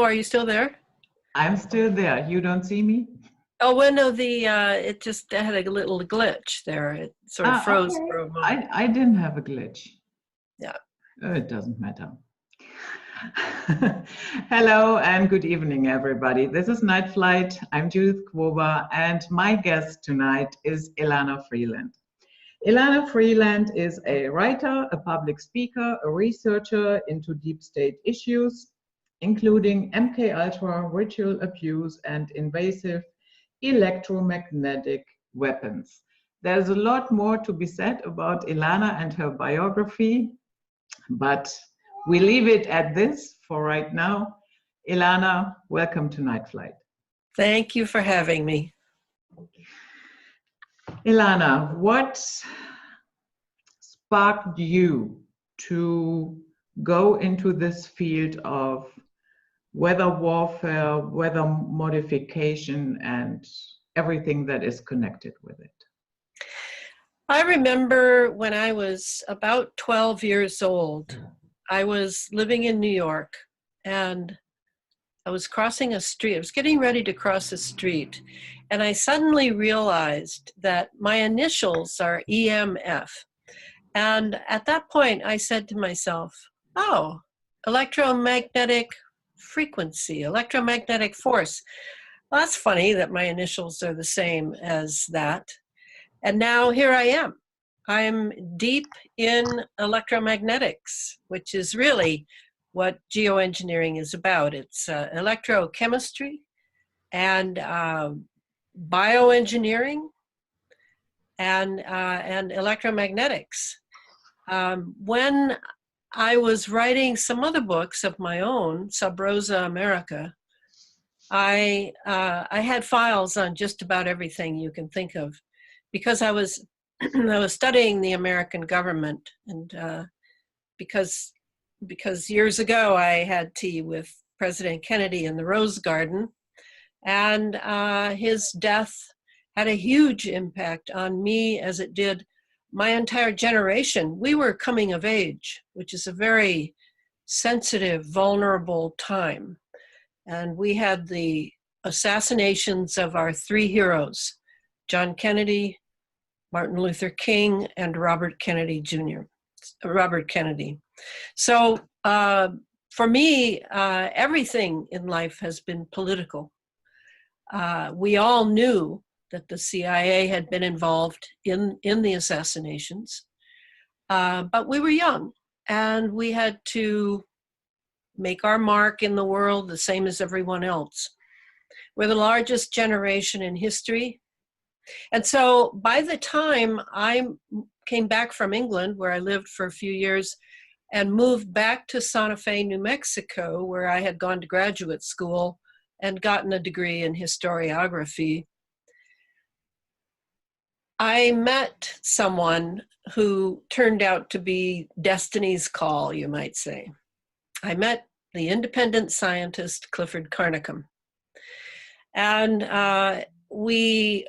are you still there? I'm still there. You don't see me? Oh, well, no, it just had a little glitch there. It sort of froze Okay. for a moment. I didn't have a glitch. Yeah. It doesn't matter. Hello and good evening, everybody. This is Night Flight. I'm Judith Kwoba, and my guest tonight is Elana Freeland. Elana Freeland is a writer, a public speaker, a researcher into deep state issues, including MKUltra, ritual abuse, and invasive electromagnetic weapons. There's a lot more to be said about Elana and her biography, but we leave it at this for right now. Elana, welcome to Night Flight. Thank you for having me. Elana, what sparked you to go into this field of weather warfare, weather modification, and everything that is connected with it? I remember when I was about 12 years old, I was living in New York, and I was crossing a street. I was getting ready to cross a street, and I suddenly realized that my initials are EMF. And at that point, I said to myself, oh, electromagnetic frequency, electromagnetic force. Well, that's funny that my initials are the same as that. And now here I am. I'm deep in electromagnetics, which is really what geoengineering is about. It's electrochemistry and bioengineering and electromagnetics. When I was writing some other books of my own, Sub Rosa America, I had files on just about everything you can think of, because I was I was studying the American government, and because years ago I had tea with President Kennedy in the Rose Garden, and his death had a huge impact on me, as it did my entire generation. We were coming of age, which is a very sensitive, vulnerable time. And we had the assassinations of our three heroes, John Kennedy, Martin Luther King, and Robert Kennedy Jr., Robert Kennedy. So for me, everything in life has been political. We all knew that the CIA had been involved in the assassinations, but we were young, and we had to make our mark in the world the same as everyone else. We're the largest generation in history. And so by the time I came back from England, where I lived for a few years, and moved back to Santa Fe, New Mexico, where I had gone to graduate school and gotten a degree in historiography, I met someone who turned out to be destiny's call, you might say. I met the independent scientist Clifford Carnicom. And we,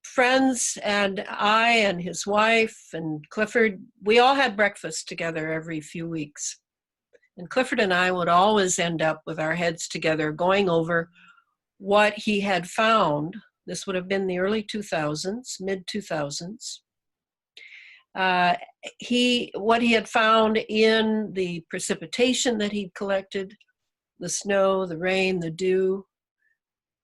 friends, and I and his wife and Clifford, we all had breakfast together every few weeks. And Clifford and I would always end up with our heads together going over what he had found. This would have been the early 2000s, mid-2000s. What he had found in the precipitation that he'd collected, the snow, the rain, the dew,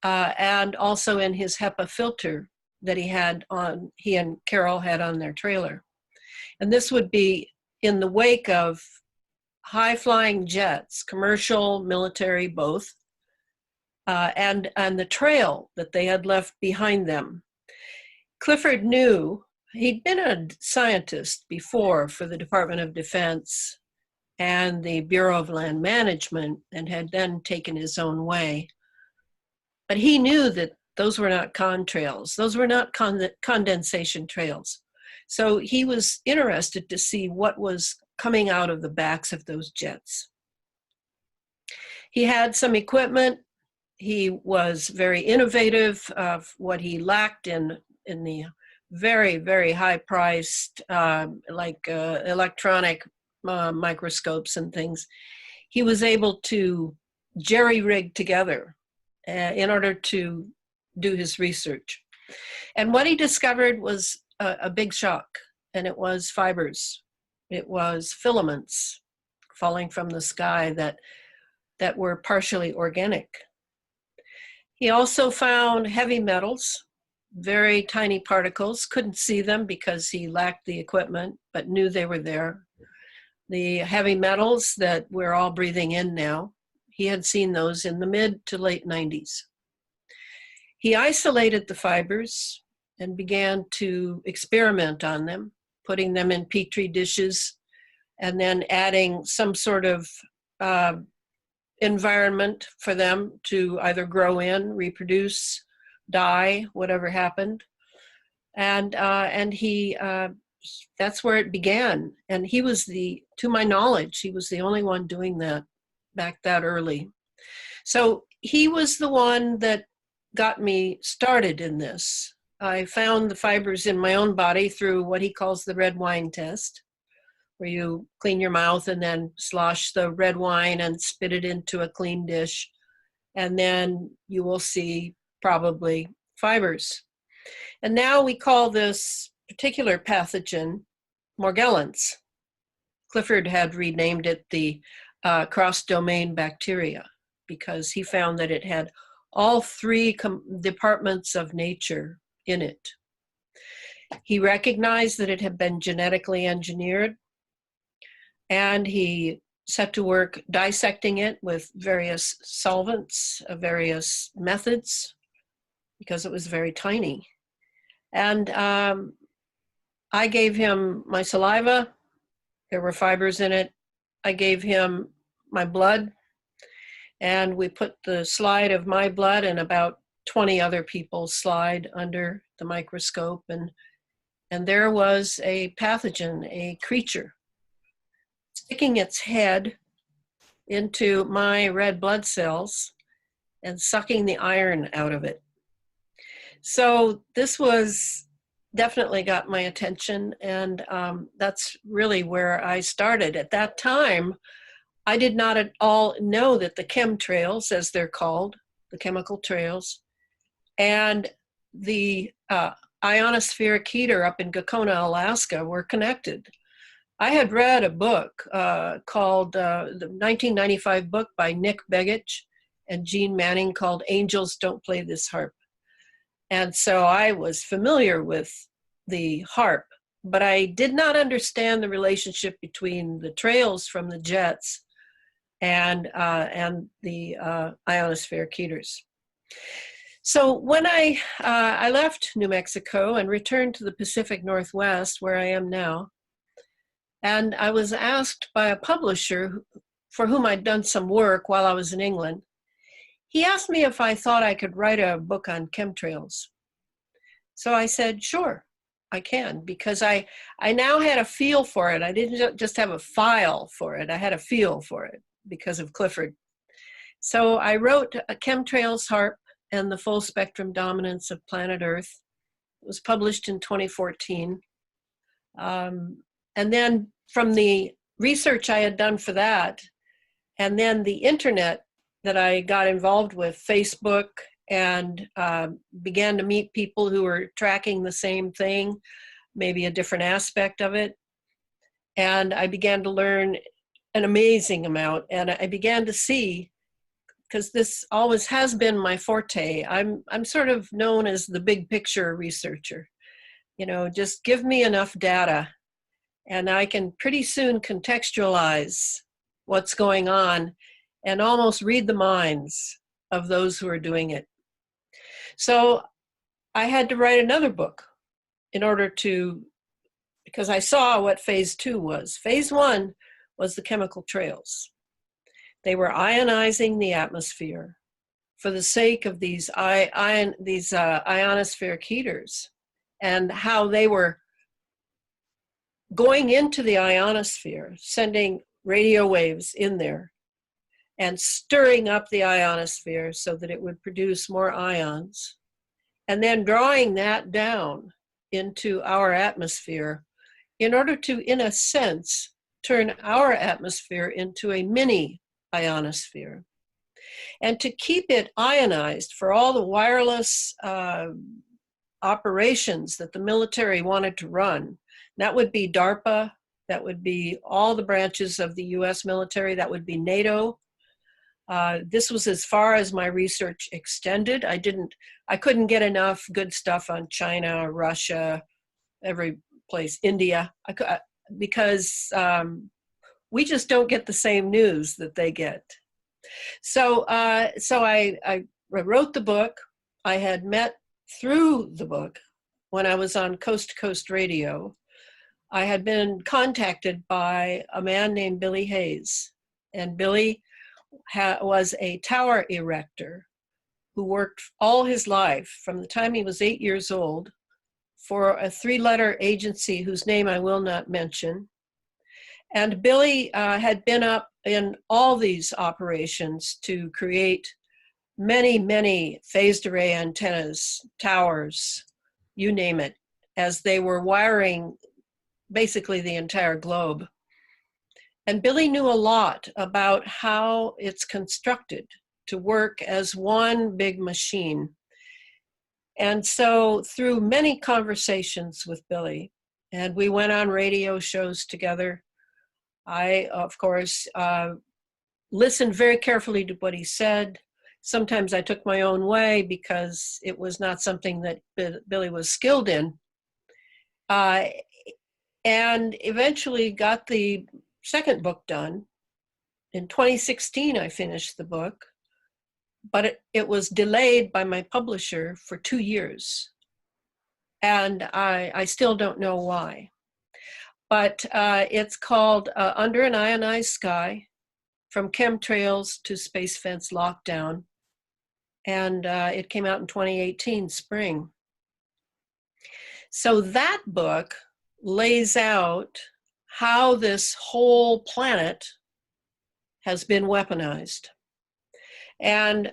and also in his HEPA filter that he and Carol had on their trailer. And this would be in the wake of high-flying jets, commercial, military, both, and the trail that they had left behind them. Clifford knew, he'd been a scientist before for the Department of Defense and the Bureau of Land Management, and had then taken his own way. But he knew that those were not contrails. Those were not condensation trails. So he was interested to see what was coming out of the backs of those jets. He had some equipment. He was very innovative of what he lacked in the very, very high-priced, electronic microscopes and things. He was able to jerry-rigged together in order to do his research. And what he discovered was a big shock, and it was fibers. It was filaments falling from the sky that were partially organic. He also found heavy metals, very tiny particles, couldn't see them because he lacked the equipment, but knew they were there. The heavy metals that we're all breathing in now, he had seen those in the mid to late 90s. He isolated the fibers and began to experiment on them, putting them in petri dishes and then adding some sort of environment for them to either grow in, reproduce, die, whatever happened. And he, that's where it began. And he was to my knowledge, he was the only one doing that back that early. So he was the one that got me started in this. I found the fibers in my own body through what he calls the red wine test, where you clean your mouth and then slosh the red wine and spit it into a clean dish. And then you will see probably fibers. And now we call this particular pathogen Morgellons. Clifford had renamed it the cross-domain bacteria because he found that it had all three departments of nature in it. He recognized that it had been genetically engineered, and he set to work dissecting it with various solvents, various methods, because it was very tiny. And I gave him my saliva. There were fibers in it. I gave him my blood, and we put the slide of my blood and about 20 other people's slide under the microscope, and there was a pathogen, a creature, sticking its head into my red blood cells and sucking the iron out of it. So this was definitely got my attention, and that's really where I started. At that time, I did not at all know that the chemtrails, as they're called, the chemical trails, and the ionospheric heater up in Gakona, Alaska were connected. I had read a book called, the 1995 book by Nick Begich and Jean Manning called Angels Don't Play This Harp. And so I was familiar with the harp, but I did not understand the relationship between the trails from the jets and the ionospheric heaters. So when I left New Mexico and returned to the Pacific Northwest, where I am now, and I was asked by a publisher for whom I'd done some work while I was in England, he asked me if I thought I could write a book on chemtrails. So I said, sure, I can, because I now had a feel for it. I didn't just have a file for it. I had a feel for it because of Clifford. So I wrote a Chemtrails Harp and the Full Spectrum Dominance of Planet Earth. It was published in 2014. And then from the research I had done for that, and then the internet that I got involved with, Facebook, and began to meet people who were tracking the same thing, maybe a different aspect of it. And I began to learn an amazing amount. And I began to see, because this always has been my forte, I'm sort of known as the big picture researcher. You know, just give me enough data and I can pretty soon contextualize what's going on and almost read the minds of those who are doing it. So I had to write another book in order to, because I saw what phase 2 was. Phase 1 was the chemical trails. They were ionizing the atmosphere for the sake of these ionospheric heaters, and how they were going into the ionosphere, sending radio waves in there and stirring up the ionosphere so that it would produce more ions, and then drawing that down into our atmosphere in order to, in a sense, turn our atmosphere into a mini ionosphere. and to keep it ionized for all the wireless operations that the military wanted to run. That would be DARPA, that would be all the branches of the US military, that would be NATO. This was as far as my research extended. I couldn't get enough good stuff on China, Russia, every place, India, because we just don't get the same news that they get. So I wrote the book. I had met through the book when I was on Coast to Coast Radio. I had been contacted by a man named Billy Hayes, and Billy was a tower erector who worked all his life from the time he was 8 years old for a 3-letter agency whose name I will not mention. And Billy had been up in all these operations to create many, many phased array antennas, towers, you name it, as they were wiring basically the entire globe. And Billy knew a lot about how it's constructed to work as one big machine. And so through many conversations with Billy, and we went on radio shows together, I, of course, listened very carefully to what he said. Sometimes I took my own way because it was not something that Billy was skilled in. And eventually got the second book done. In 2016, I finished the book, but it was delayed by my publisher for 2 years. And I still don't know why. But it's called Under an Ionized Sky, From Chemtrails to Space Fence Lockdown. And it came out in 2018, spring. So that book lays out how this whole planet has been weaponized. And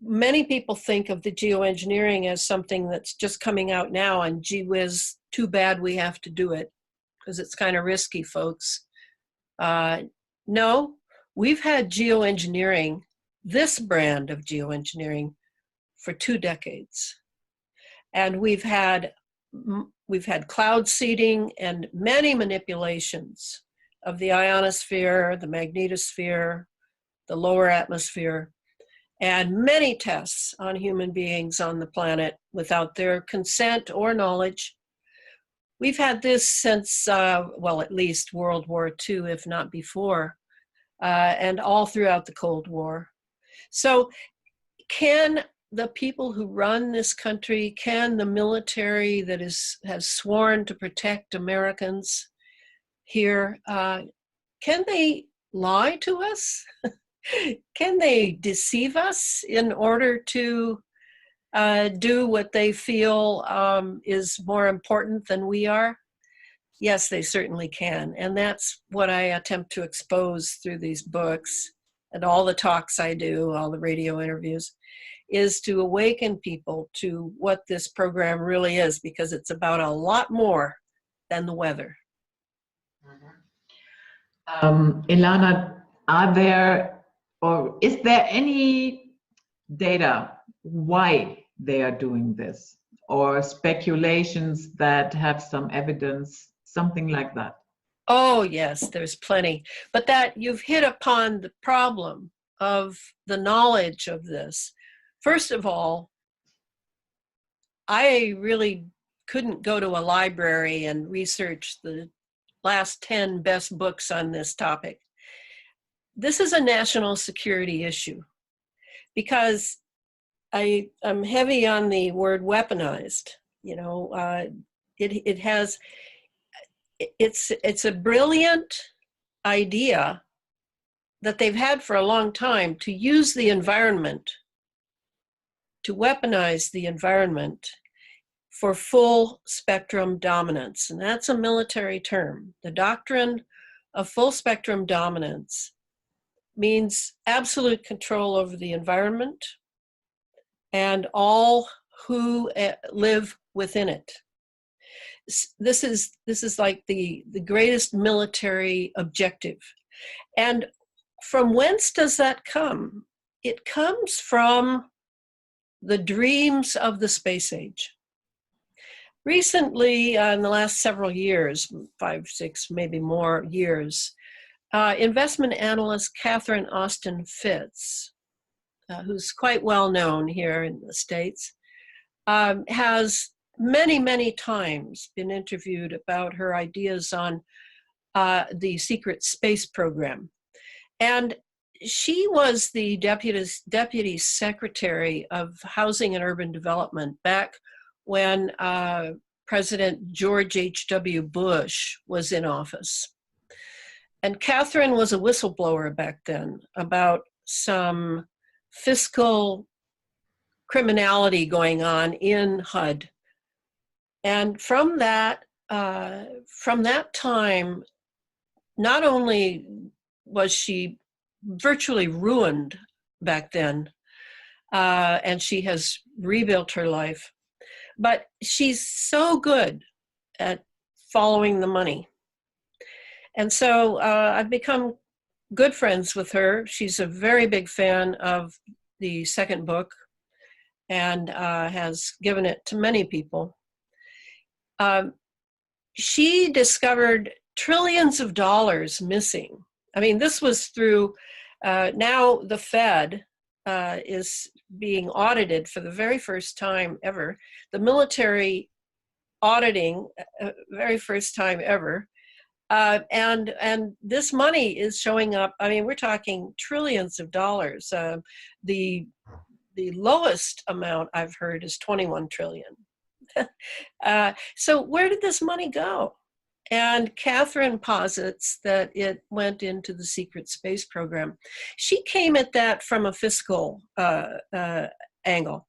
many people think of the geoengineering as something that's just coming out now, and gee whiz, too bad we have to do it, because it's kind of risky, folks. No, we've had geoengineering, this brand of geoengineering, for 2 decades. And we've had cloud seeding and many manipulations of the ionosphere, the magnetosphere, the lower atmosphere, and many tests on human beings on the planet without their consent or knowledge. We've had this since, well, at least World War II, if not before, and all throughout the Cold War. So can the people who run this country, can the military that has sworn to protect Americans here, can they lie to us? Can they deceive us in order to do what they feel is more important than we are? Yes, they certainly can. And that's what I attempt to expose through these books and all the talks I do, all the radio interviews, is to awaken people to what this program really is, because it's about a lot more than the weather. Elana, are there, or is there any data why they are doing this, or speculations that have some evidence, something like that? Oh, yes, there's plenty. But that you've hit upon the problem of the knowledge of this. First of all, I really couldn't go to a library and research the last 10 best books on this topic. This is a national security issue because I'm heavy on the word weaponized. You know, it's a brilliant idea that they've had for a long time to use the environment, to weaponize the environment for full spectrum dominance. And that's a military term. The doctrine of full spectrum dominance means absolute control over the environment and all who live within it. This is like the greatest military objective. And from whence does that come? it comes from the dreams of the space age. Recently, in the last several years, 5, 6, maybe more years, investment analyst Catherine Austin Fitts, who's quite well known here in the States, has many, many times been interviewed about her ideas on the secret space program. And she was the deputy secretary of Housing and Urban Development back when President George H.W. Bush was in office. And Catherine was a whistleblower back then about some fiscal criminality going on in HUD. And from that time, not only was she virtually ruined back then, and she has rebuilt her life, but she's so good at following the money. And so I've become good friends with her. She's a very big fan of the second book and has given it to many people. She discovered trillions of dollars missing. I mean, this was through, now the Fed is being audited for the very first time ever. The military auditing, very first time ever. And this money is showing up. I mean, we're talking trillions of dollars. The lowest amount I've heard is 21 trillion. So where did this money go? And Catherine posits that it went into the secret space program. She came at that from a fiscal angle.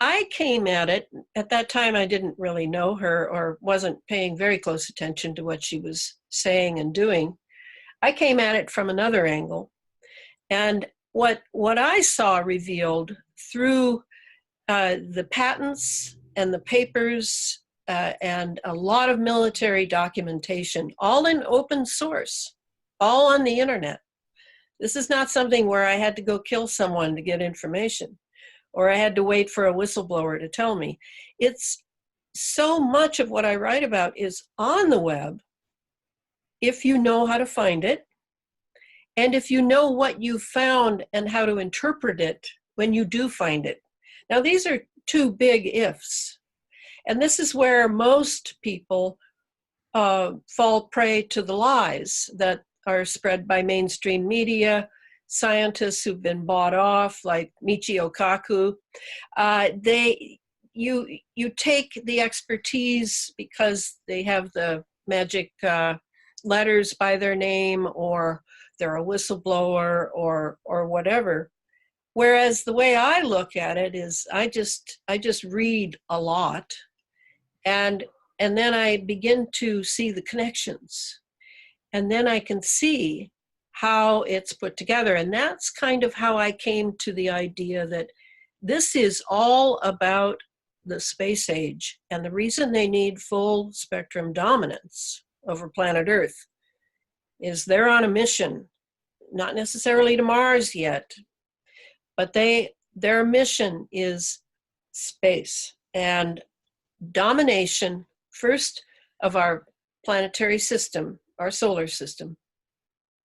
I came at it, at that time I didn't really know her or wasn't paying very close attention to what she was saying and doing. I came at it from another angle. And what I saw revealed through the patents and the papers and a lot of military documentation, all in open source, all on the internet. This is not something where I had to go kill someone to get information, or I had to wait for a whistleblower to tell me. It's so much of what I write about is on the web, if you know how to find it, and if you know what you found and how to interpret it when you do find it. Now, these are two big ifs. And this is where most people fall prey to the lies that are spread by mainstream media, scientists who've been bought off, like Michio Kaku. You take the expertise because they have the magic letters by their name, or they're a whistleblower, or whatever. Whereas the way I look at it is I just read a lot, and then I begin to see the connections, and then I can see how it's put together. And that's kind of how I came to the idea that this is all about the space age, and the reason they need full spectrum dominance over planet Earth is they're on a mission, not necessarily to Mars yet, but their mission is space and domination, first of our planetary system, our solar system,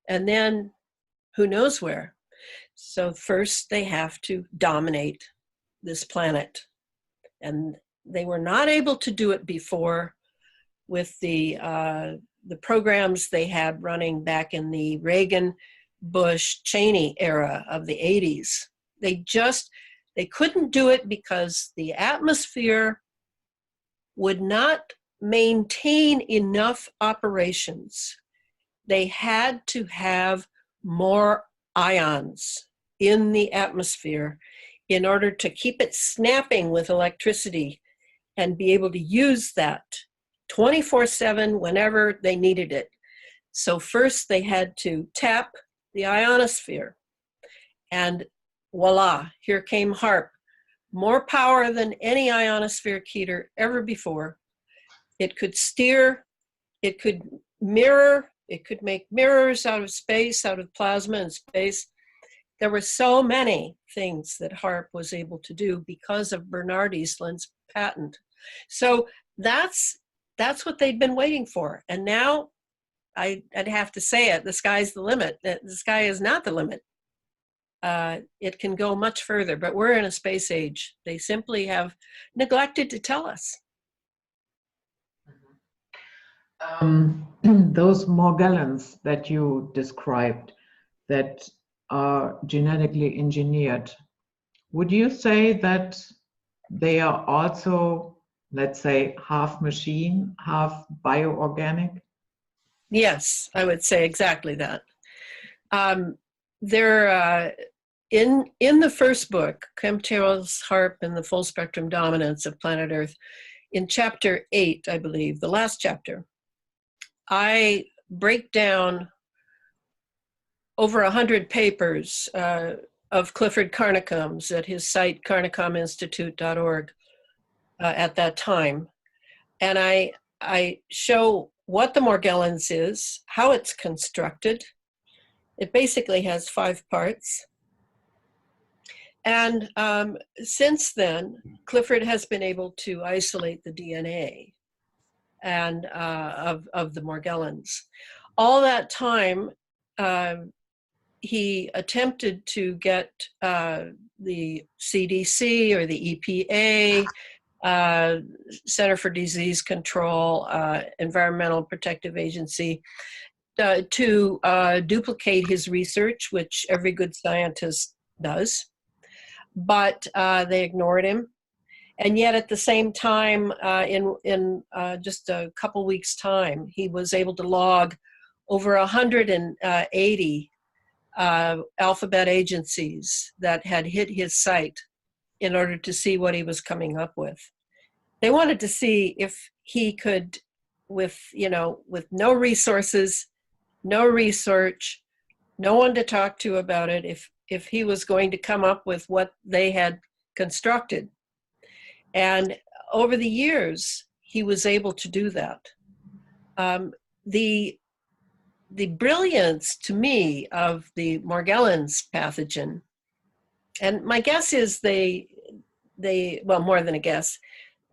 and then who knows where. So first they have to dominate this planet. And they were not able to do it before with the programs they had running back in the Reagan, Bush, Cheney era of the 80s. They couldn't do it because the atmosphere would not maintain enough operations. They had to have more ions in the atmosphere in order to keep it snapping with electricity and be able to use that 24/7 whenever they needed it. So first they had to tap the ionosphere, and voila, here came HAARP. More power than any ionospheric heater ever before. It could steer, it could mirror, it could make mirrors out of space, out of plasma and space. There were so many things that HAARP was able to do because of Bernard Eastland's patent. So that's what they'd been waiting for. And now I'd have to say it, the sky's the limit. The sky is not the limit. It can go much further, but we're in a space age. They simply have neglected to tell us. Those Morgellons that you described that are genetically engineered, would you say that they are also, let's say, half machine, half bioorganic? Yes, I would say exactly that. They're in the first book, Chemtrails, HAARP, and the Full Spectrum Dominance of Planet Earth, in chapter 8, I believe, the last chapter, I break down over 100 papers of Clifford Carnicom's at his site, carnicominstitute.org, at that time. And I show what the Morgellons is, how it's constructed. It basically has 5 parts. And since then, Clifford has been able to isolate the DNA and of the Morgellons. All that time, he attempted to get the CDC or the EPA, Center for Disease Control, Environmental Protective Agency, to duplicate his research, which every good scientist does. But they ignored him. And yet at the same time, in just a couple weeks' time, he was able to log over 180 alphabet agencies that had hit his site in order to see what he was coming up with. They wanted to see if he could, with no resources, no research, no one to talk to about it, if he was going to come up with what they had constructed. And over the years, he was able to do that. The brilliance to me of the Morgellons pathogen, and my guess is they well, more than a guess,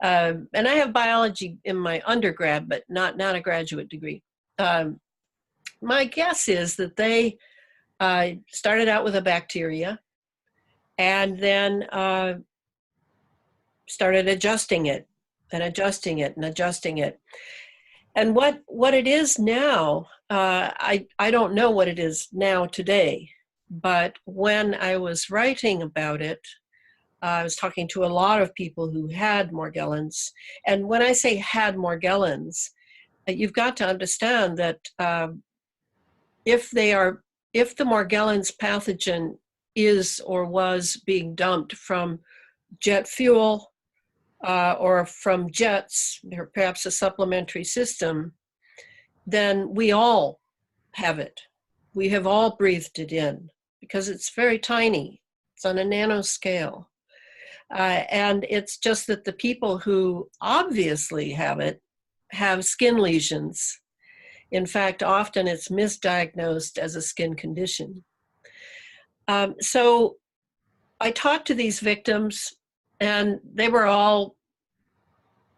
and I have biology in my undergrad, but not a graduate degree. My guess is that they started out with a bacteria and then started adjusting it and adjusting it and adjusting it. And what it is now, I don't know what it is now today, but when I was writing about it, I was talking to a lot of people who had Morgellons. And when I say had Morgellons, you've got to understand that if the Morgellons pathogen is or was being dumped from jet fuel or from jets, or perhaps a supplementary system, then we all have it. We have all breathed it in because it's very tiny. It's on a nanoscale. And it's just that the people who obviously have it have skin lesions. In fact, often it's misdiagnosed as a skin condition. So I talked to these victims, and they were all,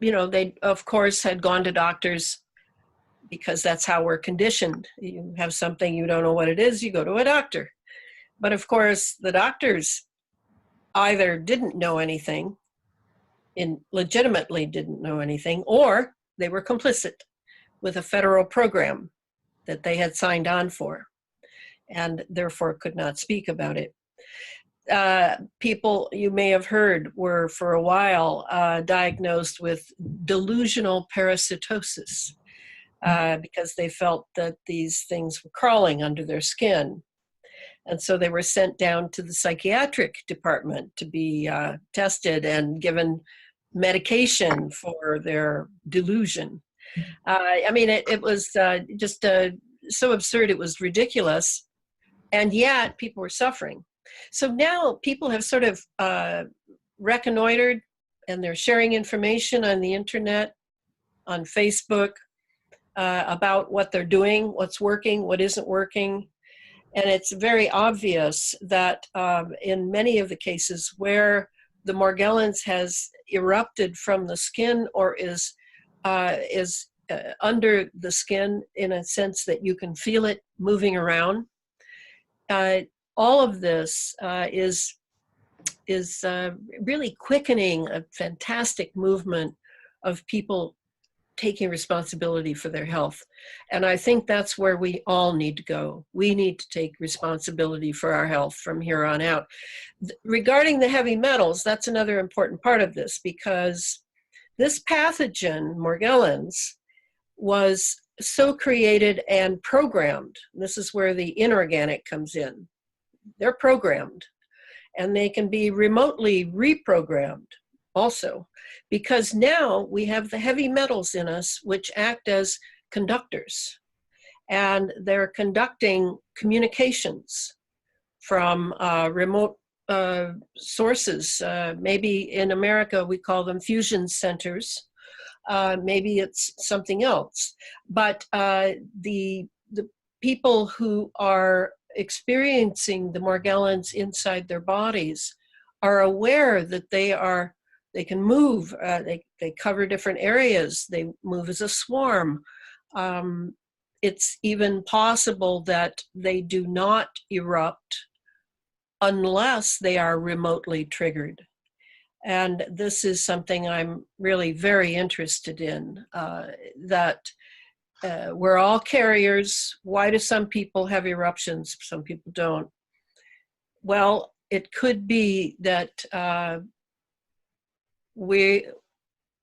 they, of course, had gone to doctors because that's how we're conditioned. You have something, you don't know what it is, you go to a doctor. But of course, the doctors either didn't know anything, legitimately didn't know anything, or they were complicit with a federal program that they had signed on for and therefore could not speak about it. People you may have heard were for a while diagnosed with delusional parasitosis because they felt that these things were crawling under their skin. And so they were sent down to the psychiatric department to be tested and given medication for their delusion. I mean, it was just so absurd, it was ridiculous. And yet people were suffering. So now people have sort of reconnoitered, and they're sharing information on the internet, on Facebook, about what they're doing, what's working, what isn't working. And it's very obvious that in many of the cases where the Morgellons has erupted from the skin or is under the skin in a sense that you can feel it moving around, all of this is really quickening a fantastic movement of people taking responsibility for their health. And I think that's where we all need to go. We need to take responsibility for our health from here on out. Regarding the heavy metals, that's another important part of this, because this pathogen, Morgellons, was so created and programmed. This is where the inorganic comes in. They're programmed, and they can be remotely reprogrammed also, because now we have the heavy metals in us which act as conductors, and they're conducting communications from remote sources. Maybe in America we call them fusion centers. Maybe it's something else. But the people who are experiencing the Morgellons inside their bodies are aware that they can move, they cover different areas, they move as a swarm. It's even possible that they do not erupt unless they are remotely triggered. And this is something I'm really very interested in, that we're all carriers. Why do some people have eruptions, some people don't? Well, it could be that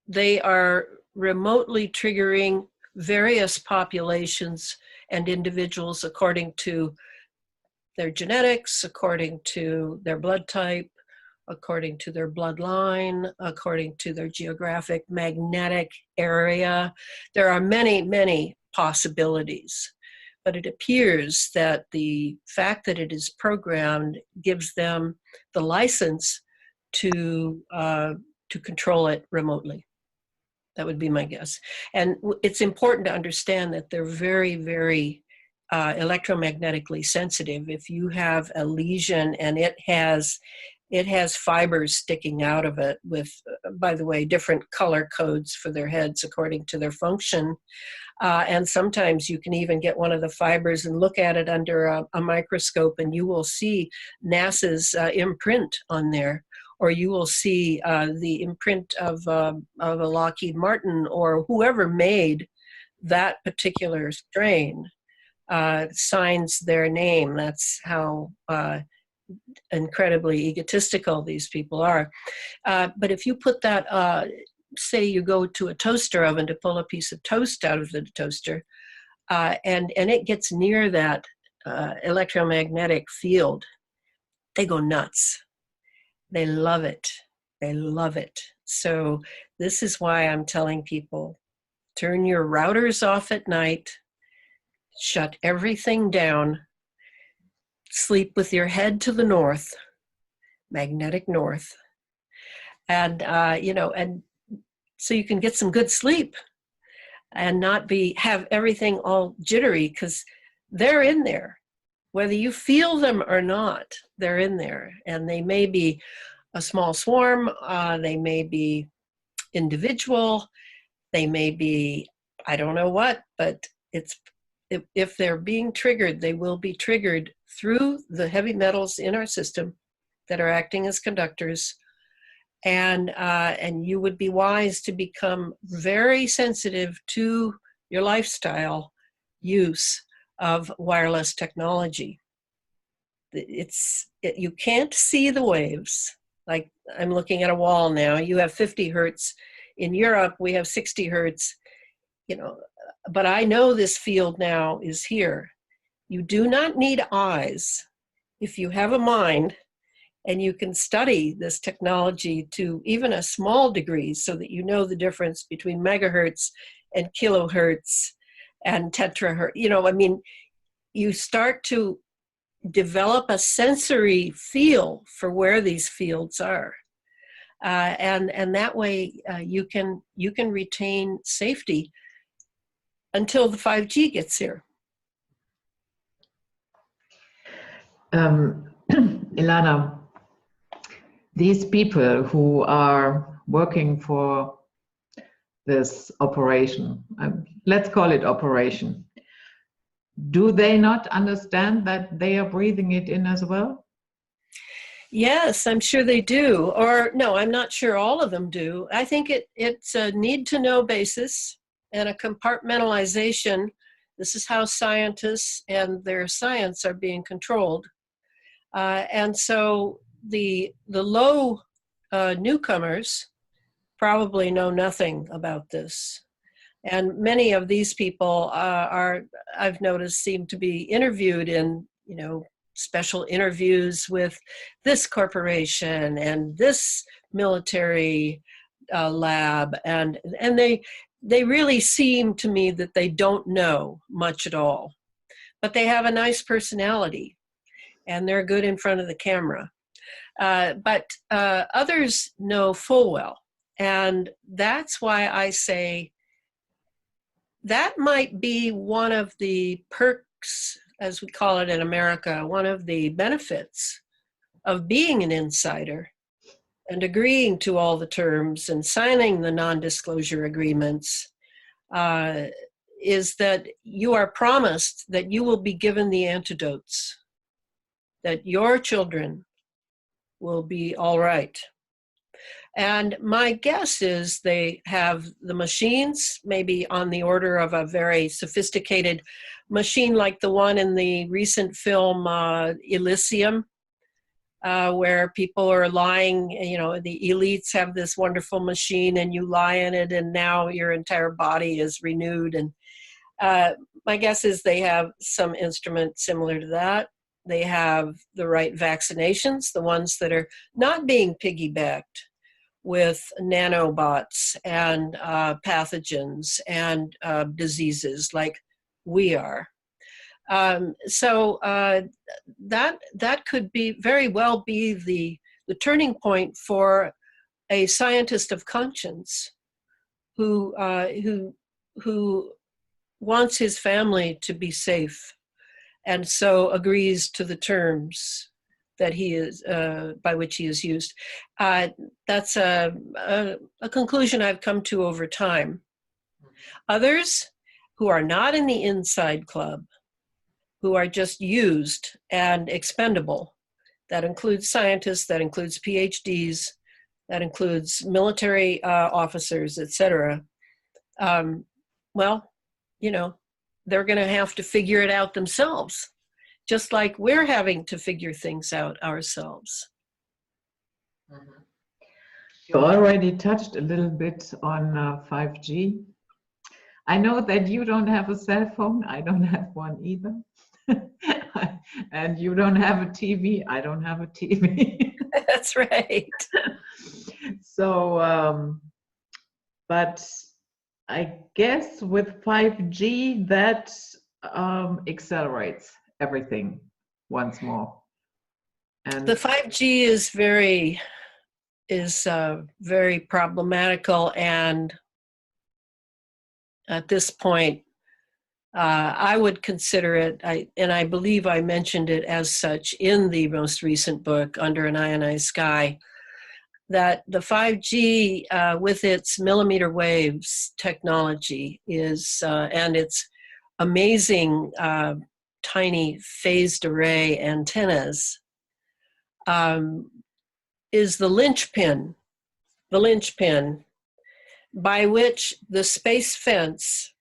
they are remotely triggering various populations and individuals according to their genetics, according to their blood type, according to their bloodline, according to their geographic magnetic area. There are many, many possibilities, but it appears that the fact that it is programmed gives them the license to control it remotely. That would be my guess. And it's important to understand that they're very, very electromagnetically sensitive. If you have a lesion and it has fibers sticking out of it with, by the way, different color codes for their heads according to their function. And sometimes you can even get one of the fibers and look at it under a microscope, and you will see NASA's imprint on there, or you will see the imprint of a Lockheed Martin or whoever made that particular strain signs their name. That's how incredibly egotistical these people are. But if you put that, say you go to a toaster oven to pull a piece of toast out of the toaster, and it gets near that electromagnetic field, they go nuts. They love it. They love it. So this is why I'm telling people, turn your routers off at night, shut everything down, sleep with your head to the north, magnetic north, and and so you can get some good sleep and not have everything all jittery, because they're in there. Whether you feel them or not, they're in there. And they may be a small swarm, they may be individual, they may be, I don't know what, but if they're being triggered, they will be triggered through the heavy metals in our system that are acting as conductors. And you would be wise to become very sensitive to your lifestyle use of wireless technology. You can't see the waves. Like, I'm looking at a wall now. You have 50 hertz. In Europe, we have 60 hertz. But I know this field now is here. You do not need eyes. If you have a mind and you can study this technology to even a small degree so that you know the difference between megahertz and kilohertz and tetrahertz, you start to develop a sensory feel for where these fields are. And that way you can retain safety until the 5G gets here. Elana, these people who are working for this operation, let's call it operation, do they not understand that they are breathing it in as well? Yes, I'm sure they do. Or no, I'm not sure all of them do. I think it's a need to know basis and a compartmentalization. This is how scientists and their science are being controlled. And so the low newcomers probably know nothing about this. And many of these people I've noticed, seem to be interviewed in, special interviews with this corporation and this military lab, and they really seem to me that they don't know much at all, but they have a nice personality and they're good in front of the camera. But others know full well, and that's why I say that might be one of the perks, as we call it in America, one of the benefits of being an insider and agreeing to all the terms and signing the non-disclosure agreements, is that you are promised that you will be given the antidotes, that your children will be all right. And my guess is they have the machines, maybe on the order of a very sophisticated machine like the one in the recent film Elysium, where people are lying, the elites have this wonderful machine and you lie in it and now your entire body is renewed. And my guess is they have some instrument similar to that. They have the right vaccinations, the ones that are not being piggybacked with nanobots and pathogens and diseases like we are. So that could be very well be the turning point for a scientist of conscience who wants his family to be safe, and so agrees to the terms that he is by which he is used. That's a conclusion I've come to over time. Others who are not in the inside club, who are just used and expendable, that includes scientists, that includes PhDs, that includes military officers, etc. Well, they're going to have to figure it out themselves, just like we're having to figure things out ourselves. You already touched a little bit on 5G. I know that you don't have a cell phone. I don't have one either. And you don't have a TV. I don't have a TV. That's right. So, but I guess with 5G, that accelerates everything once more. And the 5G is very problematical, and at this point, I would consider it, and I believe I mentioned it as such in the most recent book, Under an Ionized Sky, that the 5G with its millimeter waves technology is, and its amazing tiny phased array antennas, is the linchpin by which the space fence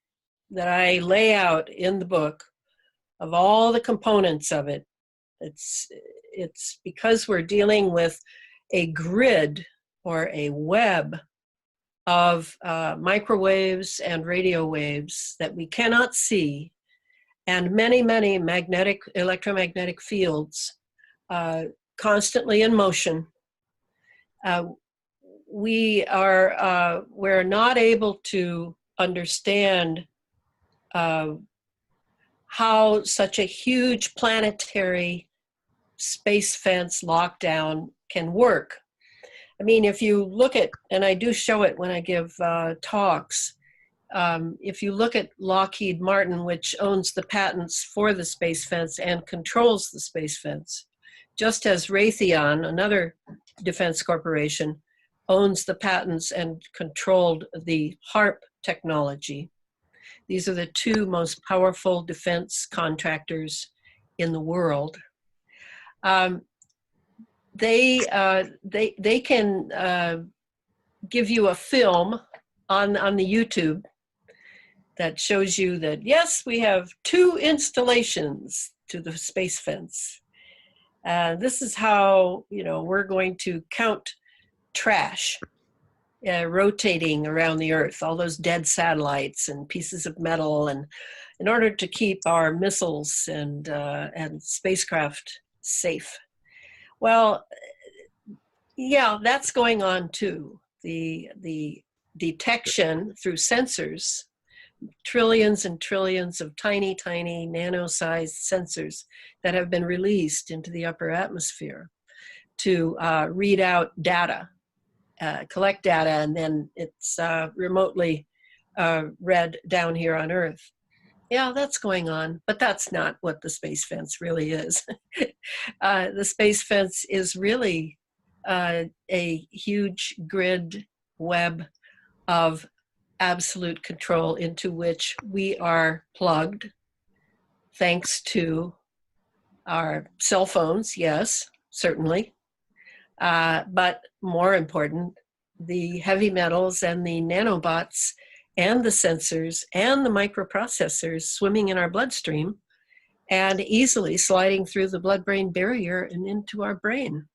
that I lay out in the book, of all the components of it, it's because we're dealing with a grid or a web of microwaves and radio waves that we cannot see, and many, many electromagnetic fields constantly in motion. We're not able to understand how such a huge planetary space fence lockdown can work. I mean, if you look at, and I do show it when I give talks, if you look at Lockheed Martin, which owns the patents for the space fence and controls the space fence, just as Raytheon, another defense corporation, owns the patents and controlled the HARP technology. These are the two most powerful defense contractors in the world. They can give you a film on the YouTube that shows you that, yes, we have 2 installations to the space fence. This is how, we're going to count trash rotating around the Earth, all those dead satellites and pieces of metal, and in order to keep our missiles and spacecraft safe. Well, yeah, that's going on too. The detection through sensors, trillions and trillions of tiny, tiny nano-sized sensors that have been released into the upper atmosphere to read out data, collect data, and then it's remotely read down here on Earth. Yeah, that's going on, but that's not what the space fence really is. The space fence is really a huge grid web of absolute control into which we are plugged, thanks to our cell phones, yes, certainly. But more important, the heavy metals and the nanobots and the sensors and the microprocessors swimming in our bloodstream and easily sliding through the blood-brain barrier and into our brain.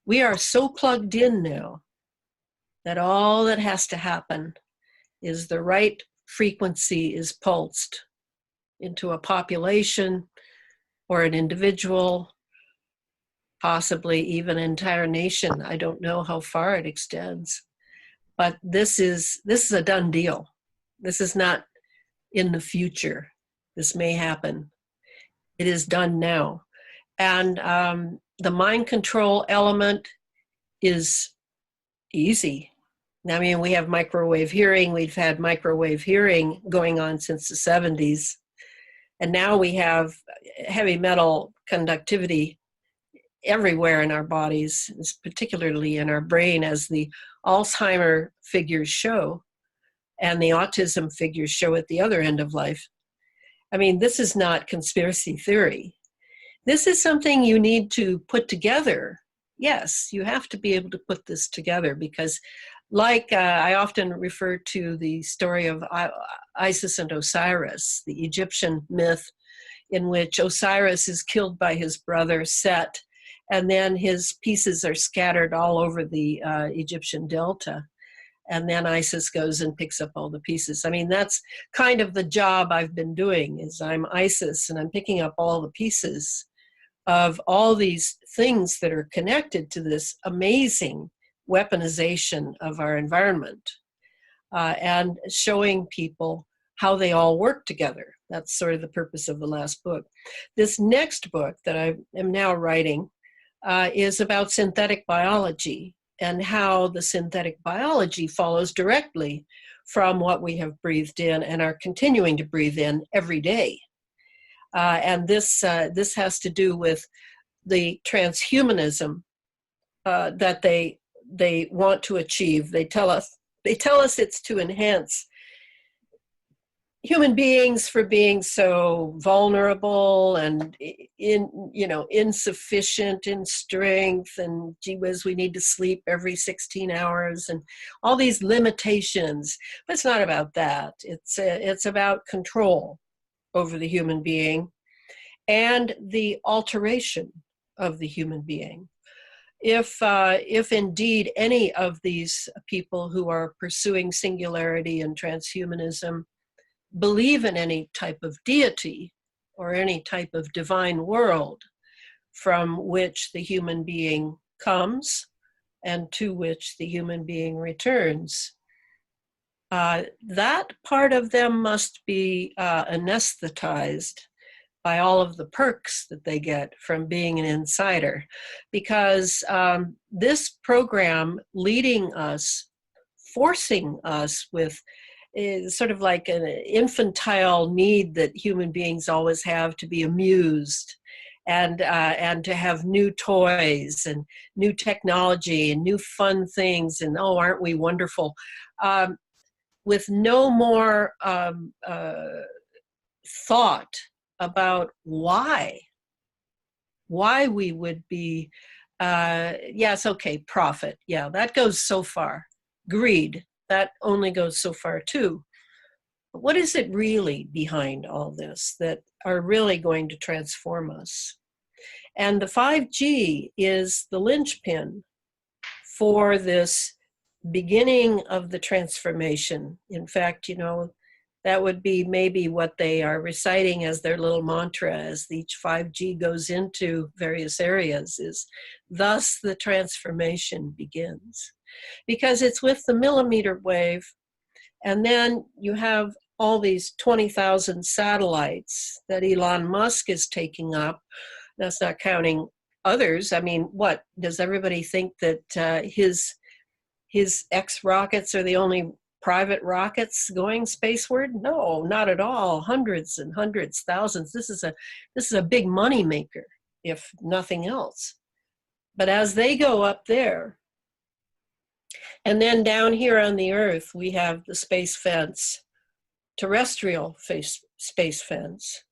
We are so plugged in now that all that has to happen is the right frequency is pulsed into a population or an individual, possibly even an entire nation. I don't know how far it extends, but this is a done deal. This is not in the future. This may happen. It is done now. And the mind control element is easy. I mean, we have microwave hearing. We've had microwave hearing going on since the 70s. And now we have heavy metal conductivity everywhere in our bodies, particularly in our brain, as the Alzheimer figures show and the autism figures show at the other end of life. I mean, this is not conspiracy theory. This is something you need to put together. Yes, you have to be able to put this together because, like I often refer to the story of Isis and Osiris, the Egyptian myth in which Osiris is killed by his brother Set, and then his pieces are scattered all over the Egyptian delta. And then Isis goes and picks up all the pieces. I mean, that's kind of the job I've been doing, is I'm Isis and I'm picking up all the pieces of all these things that are connected to this amazing weaponization of our environment and showing people how they all work together. That's sort of the purpose of the last book. This next book that I am now writing is about synthetic biology and how the synthetic biology follows directly from what we have breathed in and are continuing to breathe in every day. And this has to do with the transhumanism that they want to achieve. They tell us it's to enhance human beings for being so vulnerable and insufficient in strength, and gee whiz, we need to sleep every 16 hours and all these limitations. But it's not about that. It's about control over the human being and the alteration of the human being. If indeed any of these people who are pursuing singularity and transhumanism believe in any type of deity or any type of divine world from which the human being comes and to which the human being returns, that part of them must be anesthetized by all of the perks that they get from being an insider, because this program leading us, forcing us with is sort of like an infantile need that human beings always have to be amused and to have new toys and new technology and new fun things, and oh, aren't we wonderful? With no more thought about why we would be, yes, okay, profit, yeah, that goes so far. Greed, that only goes so far too. But what is it really behind all this that are really going to transform us? And the 5G is the linchpin for this beginning of the transformation. In fact, you know, that would be maybe what they are reciting as their little mantra as each 5G goes into various areas, is thus the transformation begins. Because it's with the millimeter wave, and then you have all these 20,000 satellites that Elon Musk is taking up. That's not counting others. I mean, what, does everybody think that his X rockets are the only private rockets going spaceward? No, not at all. Hundreds and hundreds, thousands. This is a big money maker, if nothing else. But as they go up there, and then down here on the Earth, we have the space fence, terrestrial space fence.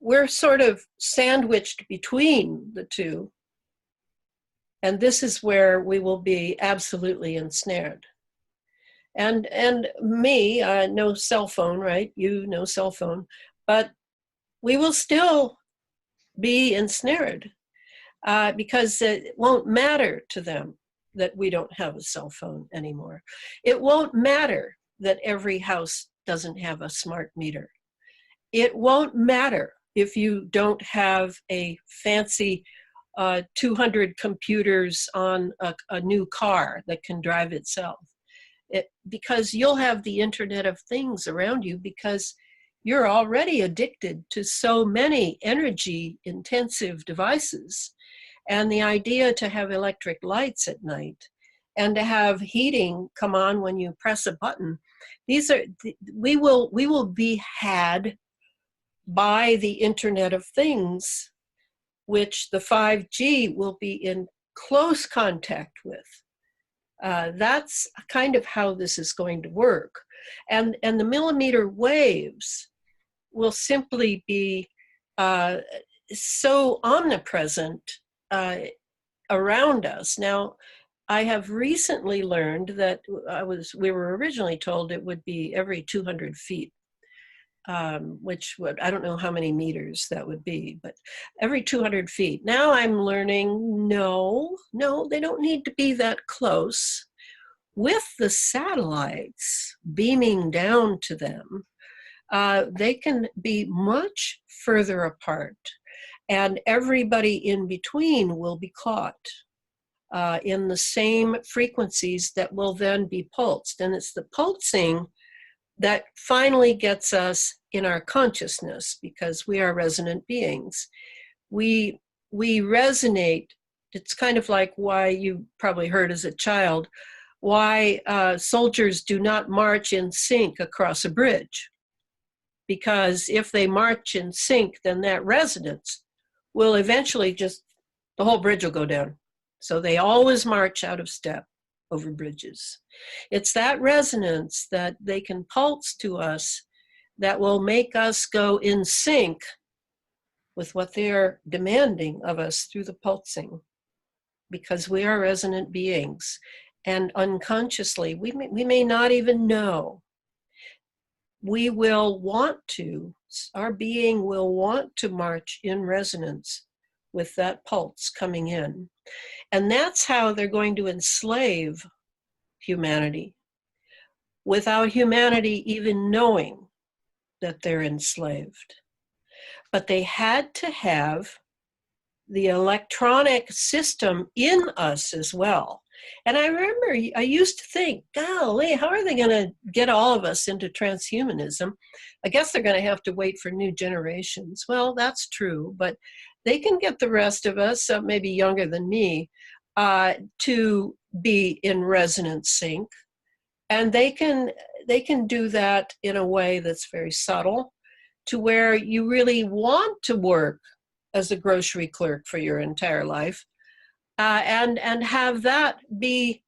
We're sort of sandwiched between the two. And this is where we will be absolutely ensnared. And me, no cell phone, right? You, no cell phone. But we will still be ensnared because it won't matter to them that we don't have a cell phone anymore. It won't matter that every house doesn't have a smart meter. It won't matter if you don't have a fancy 200 computers on a new car that can drive itself. Because you'll have the Internet of Things around you, because you're already addicted to so many energy-intensive devices. And the idea to have electric lights at night and to have heating come on when you press a button, we will be had by the Internet of Things, which the 5G will be in close contact with. That's kind of how this is going to work. And the millimeter waves will simply be so omnipresent around us. Now, I have recently learned that we were originally told it would be every 200 feet. Which would, I don't know how many meters that would be, but every 200 feet. Now I'm learning, no, they don't need to be that close. With the satellites beaming down to them, they can be much further apart, and everybody in between will be caught in the same frequencies that will then be pulsed. And it's the pulsing that finally gets us in our consciousness, because we are resonant beings. We resonate. It's kind of like why you probably heard as a child, why soldiers do not march in sync across a bridge. Because if they march in sync, then that resonance will eventually the whole bridge will go down. So they always march out of step over bridges. It's that resonance that they can pulse to us that will make us go in sync with what they're demanding of us through the pulsing, because we are resonant beings. And unconsciously, we may not even know. We will want to, our being will want to march in resonance with that pulse coming in. And that's how they're going to enslave humanity, without humanity even knowing that they're enslaved. But they had to have the electronic system in us as well. And I remember I used to think, golly, how are they going to get all of us into transhumanism? I guess they're going to have to wait for new generations. Well, that's true, but they can get the rest of us, maybe younger than me, to be in resonant sync. And they can do that in a way that's very subtle, to where you really want to work as a grocery clerk for your entire life, and have that be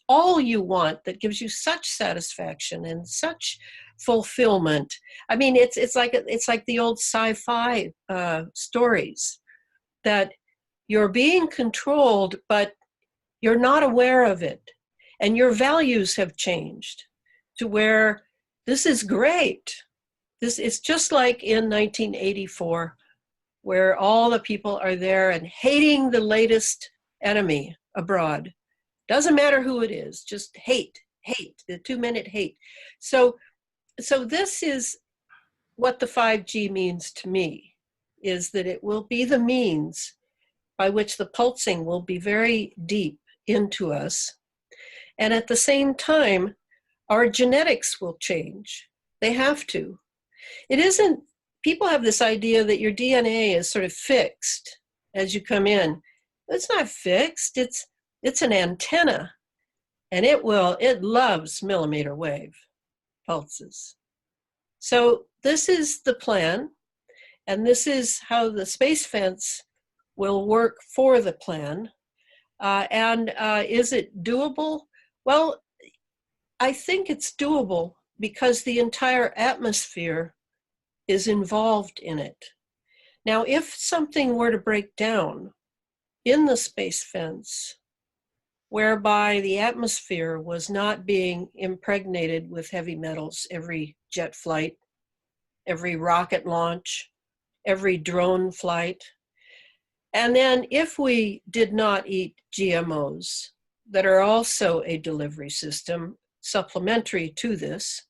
all you want, that gives you such satisfaction and such fulfillment. I mean, it's like the old sci-fi stories, that you're being controlled, but you're not aware of it, and your values have changed to where this is great. This is just like in 1984, where all the people are there and hating the latest enemy abroad. Doesn't matter who it is, just hate, the 2-minute hate. So this is what the 5G means to me, is that it will be the means by which the pulsing will be very deep into us. And at the same time, our genetics will change. They have to. It isn't, people have this idea that your DNA is sort of fixed as you come in. It's not fixed, it's an antenna, and it loves millimeter wave pulses. So this is the plan, and this is how the space fence will work for the plan. Is it doable? Well, I think it's doable because the entire atmosphere is involved in it. Now, if something were to break down in the space fence, whereby the atmosphere was not being impregnated with heavy metals every jet flight, every rocket launch, every drone flight, and then if we did not eat GMOs that are also a delivery system supplementary to this,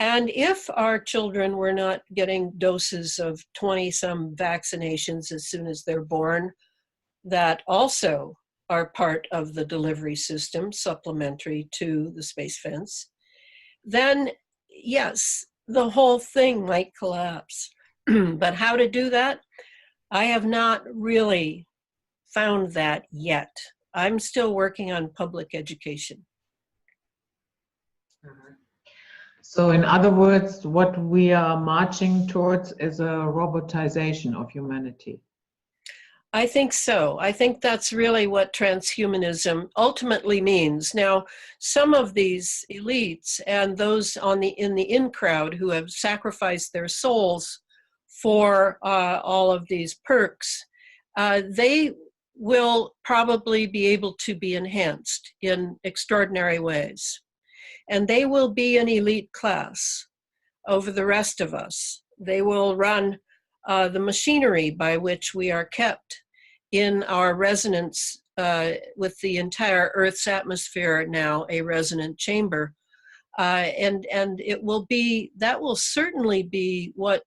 and if our children were not getting doses of 20-some vaccinations as soon as they're born, that also are part of the delivery system supplementary to the space fence, then yes, the whole thing might collapse. But how to do that? I have not really found that yet. I'm still working on public education. So in other words, what we are marching towards is a robotization of humanity. I think so. I think that's really what transhumanism ultimately means. Now, some of these elites and those in the in crowd who have sacrificed their souls for all of these perks, they will probably be able to be enhanced in extraordinary ways. And they will be an elite class over the rest of us. They will run the machinery by which we are kept in our resonance with the entire Earth's atmosphere now a resonant chamber. And it will be, that will certainly be what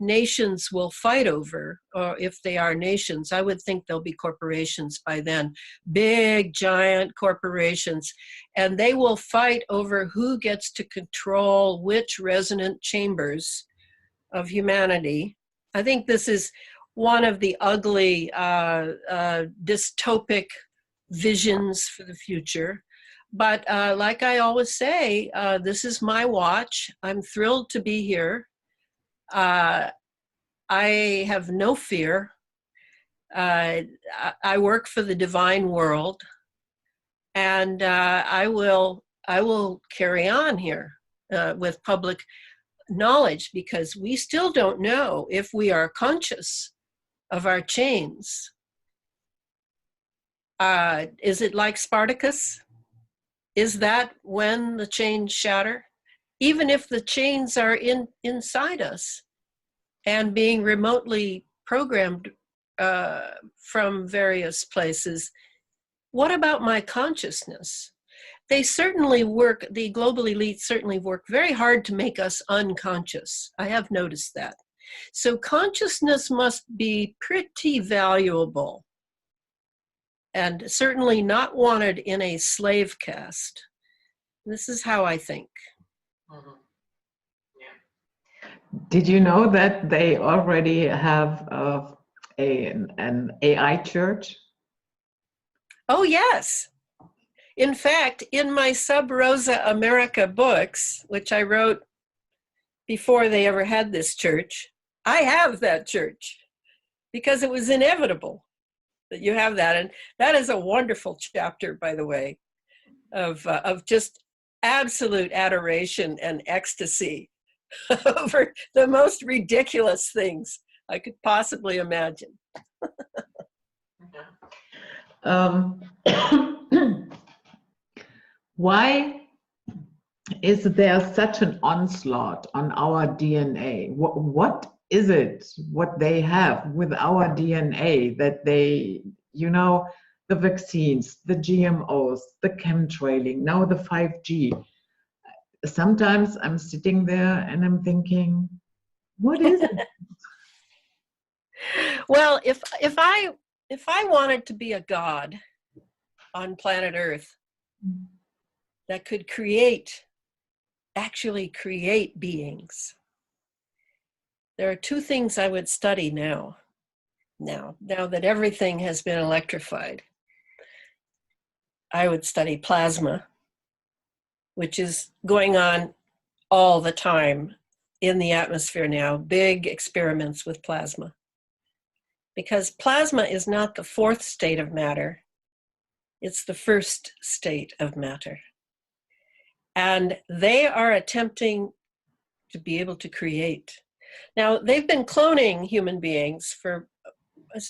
nations will fight over, or if they are nations. I would think there'll be corporations by then, big, giant corporations, and they will fight over who gets to control which resonant chambers of humanity. I think this is one of the ugly dystopic visions for the future. But like I always say, this is my watch. I'm thrilled to be here. I have no fear. I work for the divine world, and I will carry on here with public knowledge, because we still don't know if we are conscious of our chains. Is it like Spartacus? Is that when the chains shatter? Even if the chains are inside us and being remotely programmed from various places, what about my consciousness? They certainly work, the global elites certainly work very hard to make us unconscious. I have noticed that. So consciousness must be pretty valuable, and certainly not wanted in a slave caste. This is how I think. Mm-hmm. Yeah. Did you know that they already have an AI church? Oh, yes. In fact, in my Sub Rosa America books, which I wrote before they ever had this church, I have that church. because it was inevitable that you have that. And that is a wonderful chapter, by the way, of just absolute adoration and ecstasy over the most ridiculous things I could possibly imagine. Why is there such an onslaught on our DNA? What is it, what they have with our DNA that they, the vaccines, the GMOs, the chemtrailing, now the 5G? Sometimes I'm sitting there and I'm thinking, what is it? Well, if I wanted to be a god on planet Earth that could actually create beings, there are two things I would study now that everything has been electrified. I would study plasma, which is going on all the time in the atmosphere now, big experiments with plasma. Because plasma is not the fourth state of matter, it's the first state of matter. And they are attempting to be able to create. Now, they've been cloning human beings for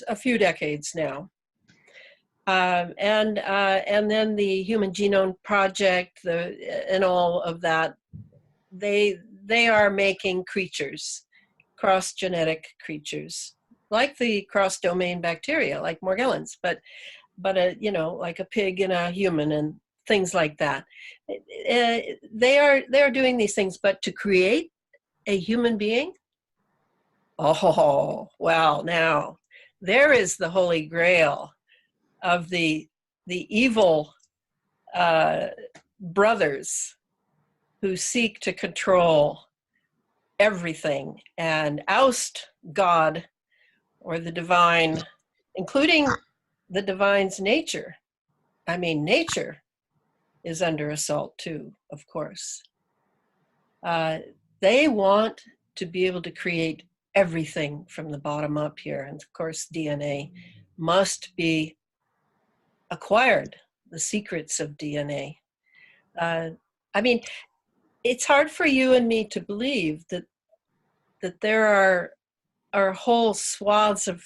a few decades now. And then the Human Genome Project and all of that, they are making creatures, cross-genetic creatures, like the cross-domain bacteria, like Morgellons, but like a pig and a human and things like that. They are doing these things, but to create a human being, oh, well, now there is the holy grail of the evil brothers who seek to control everything and oust God or the divine, including the divine's nature. I mean, nature is under assault too, of course. They want to be able to create everything from the bottom up here. And of course, DNA must be acquired, the secrets of DNA. I mean, it's hard for you and me to believe that there are whole swaths of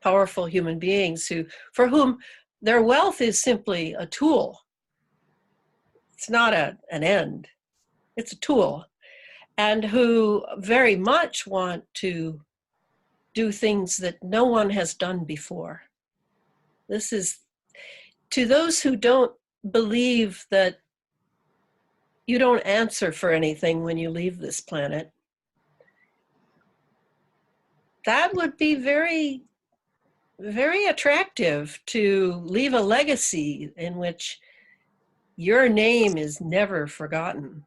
powerful human beings for whom their wealth is simply a tool. It's not an end. It's a tool. And who very much want to do things that no one has done before. This is, to those who don't believe that you don't answer for anything when you leave this planet, that would be very, very attractive, to leave a legacy in which your name is never forgotten.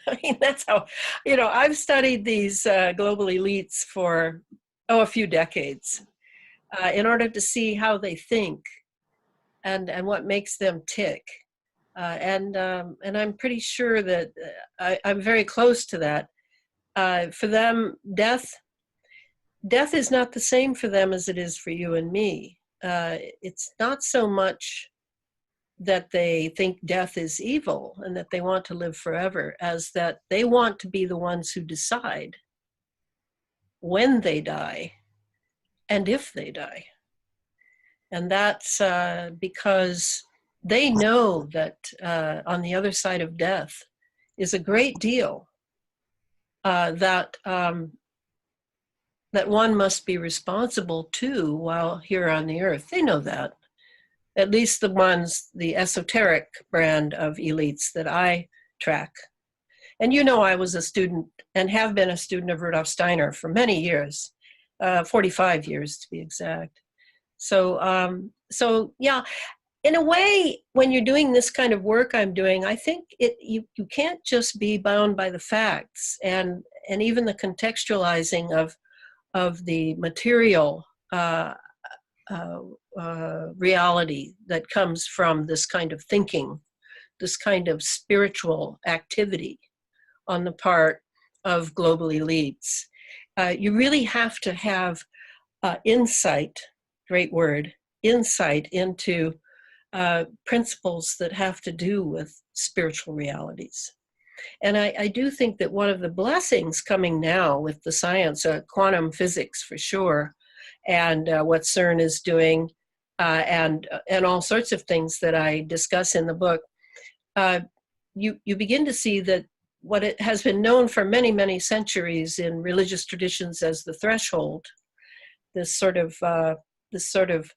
I mean, that's how, I've studied these global elites for, a few decades in order to see how they think and what makes them tick. And I'm pretty sure that I'm very close to that. For them, death is not the same for them as it is for you and me. It's not so much that they think death is evil and that they want to live forever, as that they want to be the ones who decide when they die and if they die. And that's because they know that on the other side of death is a great deal that one must be responsible to while here on the earth. They know that. At least the esoteric brand of elites that I track. And I was a student and have been a student of Rudolf Steiner for many years, 45 years to be exact. So yeah, in a way, when you're doing this kind of work I'm doing, I think you can't just be bound by the facts and even the contextualizing of the material reality that comes from this kind of thinking, this kind of spiritual activity on the part of global elites. You really have to have insight, great word, insight into principles that have to do with spiritual realities. And I do think that one of the blessings coming now with the science, quantum physics for sure, and what CERN is doing, and all sorts of things that I discuss in the book, you begin to see that what it has been known for many, many centuries in religious traditions as the threshold, this sort of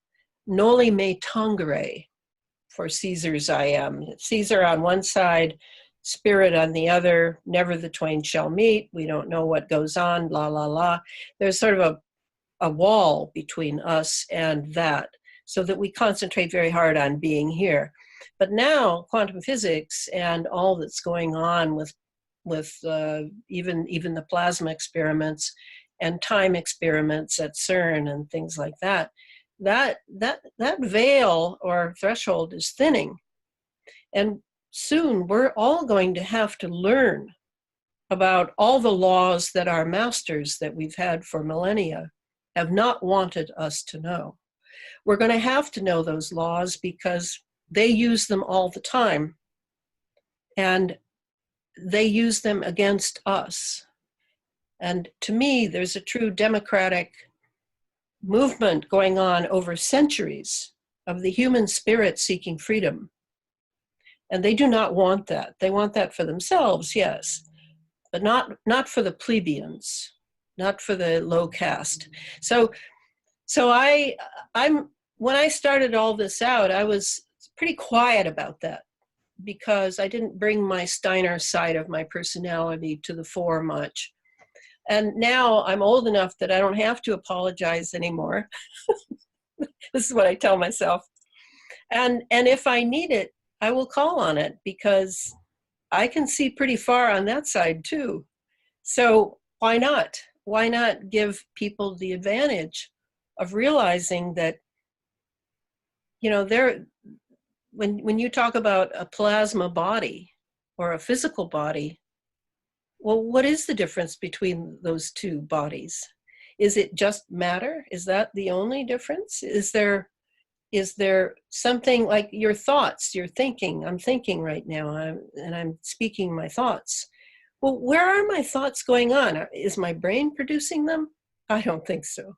noli me tangere, for Caesar's I am. Caesar on one side, spirit on the other, never the twain shall meet, we don't know what goes on, la, la, la. There's sort of a wall between us and that, so that we concentrate very hard on being here. But now quantum physics and all that's going on with even the plasma experiments and time experiments at CERN and things like that, that veil or threshold is thinning. And soon we're all going to have to learn about all the laws that our masters that we've had for millennia have not wanted us to know. We're going to have to know those laws because they use them all the time, and they use them against us. And to me, there's a true democratic movement going on over centuries of the human spirit seeking freedom. And they do not want that. They want that for themselves, yes, but not for the plebeians, not for the low caste. So I'm when I started all this out, I was pretty quiet about that because I didn't bring my Steiner side of my personality to the fore much. And now I'm old enough that I don't have to apologize anymore. This is what I tell myself. And if I need it, I will call on it because I can see pretty far on that side too. So why not? Why not give people the advantage of realizing that, you know, when you talk about a plasma body or a physical body, well, what is the difference between those two bodies? Is it just matter? Is that the only difference? Is there something like your thoughts, your thinking? I'm thinking right now, and I'm speaking my thoughts. Well, where are my thoughts going on? Is my brain producing them? I don't think so.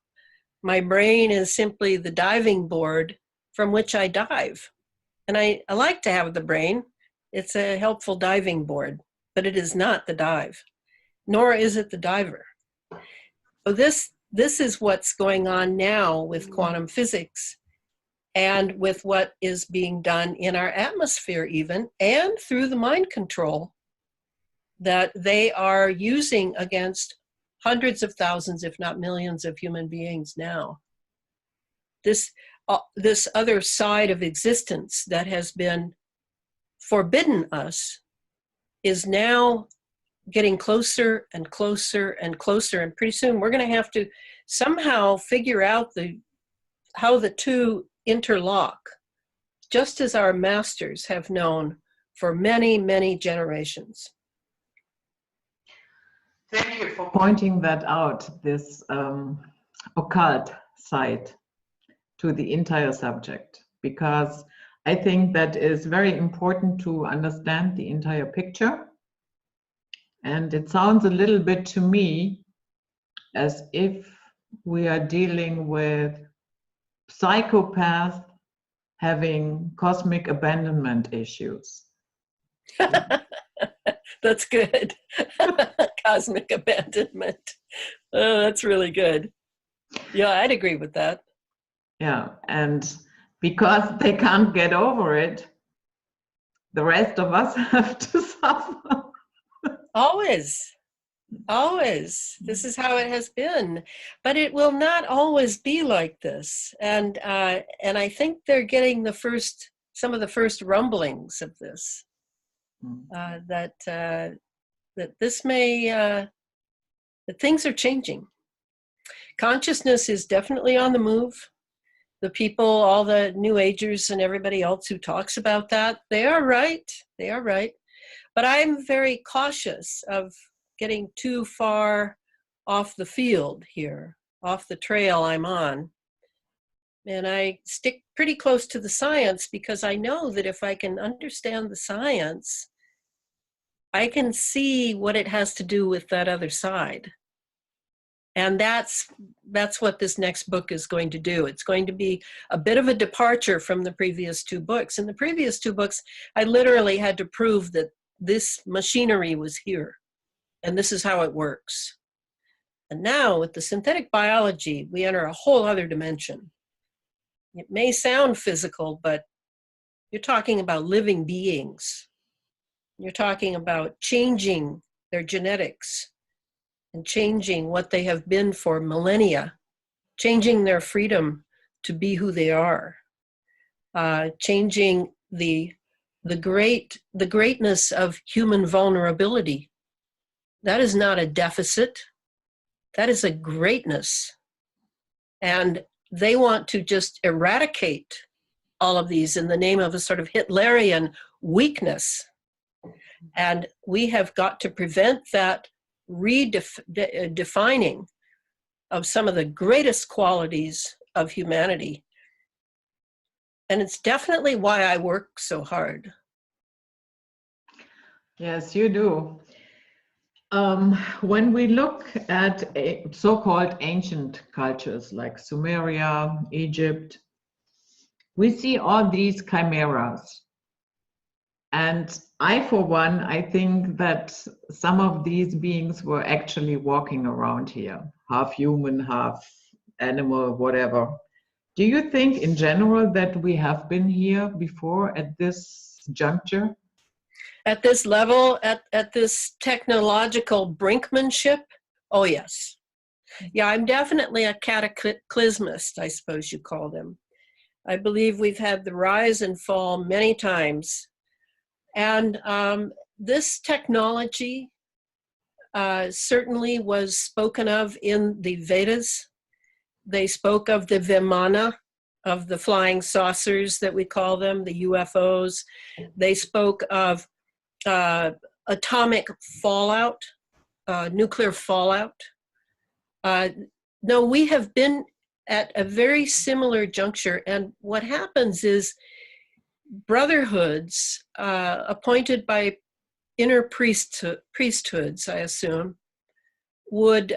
My brain is simply the diving board from which I dive. And I like to have the brain. It's a helpful diving board, but it is not the dive, nor is it the diver. So this is what's going on now with quantum physics and with what is being done in our atmosphere even, and through the mind control that they are using against hundreds of thousands, if not millions of human beings now. This other side of existence that has been forbidden us is now getting closer and closer and closer. And pretty soon we're going to have to somehow figure out how the two interlock, just as our masters have known for many, many generations. Thank you for pointing that out, this occult side to the entire subject, because I think that is very important to understand the entire picture. And it sounds a little bit to me as if we are dealing with psychopaths having cosmic abandonment issues. That's good. Cosmic abandonment. Oh, that's really good. Yeah, I'd agree with that. Yeah, and because they can't get over it, the rest of us have to suffer. Always. This is how it has been, but it will not always be like this. And I think they're getting some of the first rumblings of this. That this may that things are changing. Consciousness is definitely on the move. The people, all the New Agers and everybody else who talks about that, they are right. They are right. But I'm very cautious of getting too far off the field here. off the trail I'm on. And I stick pretty close to the science because I know that if I can understand the science, I can see what it has to do with that other side. And that's what this next book is going to do. It's going to be a bit of a departure from the previous two books. In the previous two books, I literally had to prove that this machinery was here, and this is how it works. And now with the synthetic biology, we enter a whole other dimension. It may sound physical, but you're talking about living beings. You're talking about changing their genetics and changing what they have been for millennia, changing their freedom to be who they are, changing the greatness of human vulnerability. That is not a deficit. That is a greatness. And they want to just eradicate all of these in the name of a sort of Hitlerian weakness. And we have got to prevent that redefining of some of the greatest qualities of humanity. And it's definitely why I work so hard. Yes, you do. When we look at so-called ancient cultures like Sumeria, Egypt, we see all these chimeras. And I, for one, I think that some of these beings were actually walking around here, half human, half animal, whatever. Do you think in general that we have been here before at this juncture? At this level, at this technological brinkmanship? Oh, yes. Yeah, I'm definitely a cataclysmist, I suppose you call them. I believe we've had the rise and fall many times. And this technology certainly was spoken of in the Vedas. They spoke of the Vimana, of the flying saucers that we call them, the UFOs. They spoke of atomic fallout, nuclear fallout. No, we have been at a very similar juncture. And what happens is brotherhoods appointed by inner priesthoods, I assume, would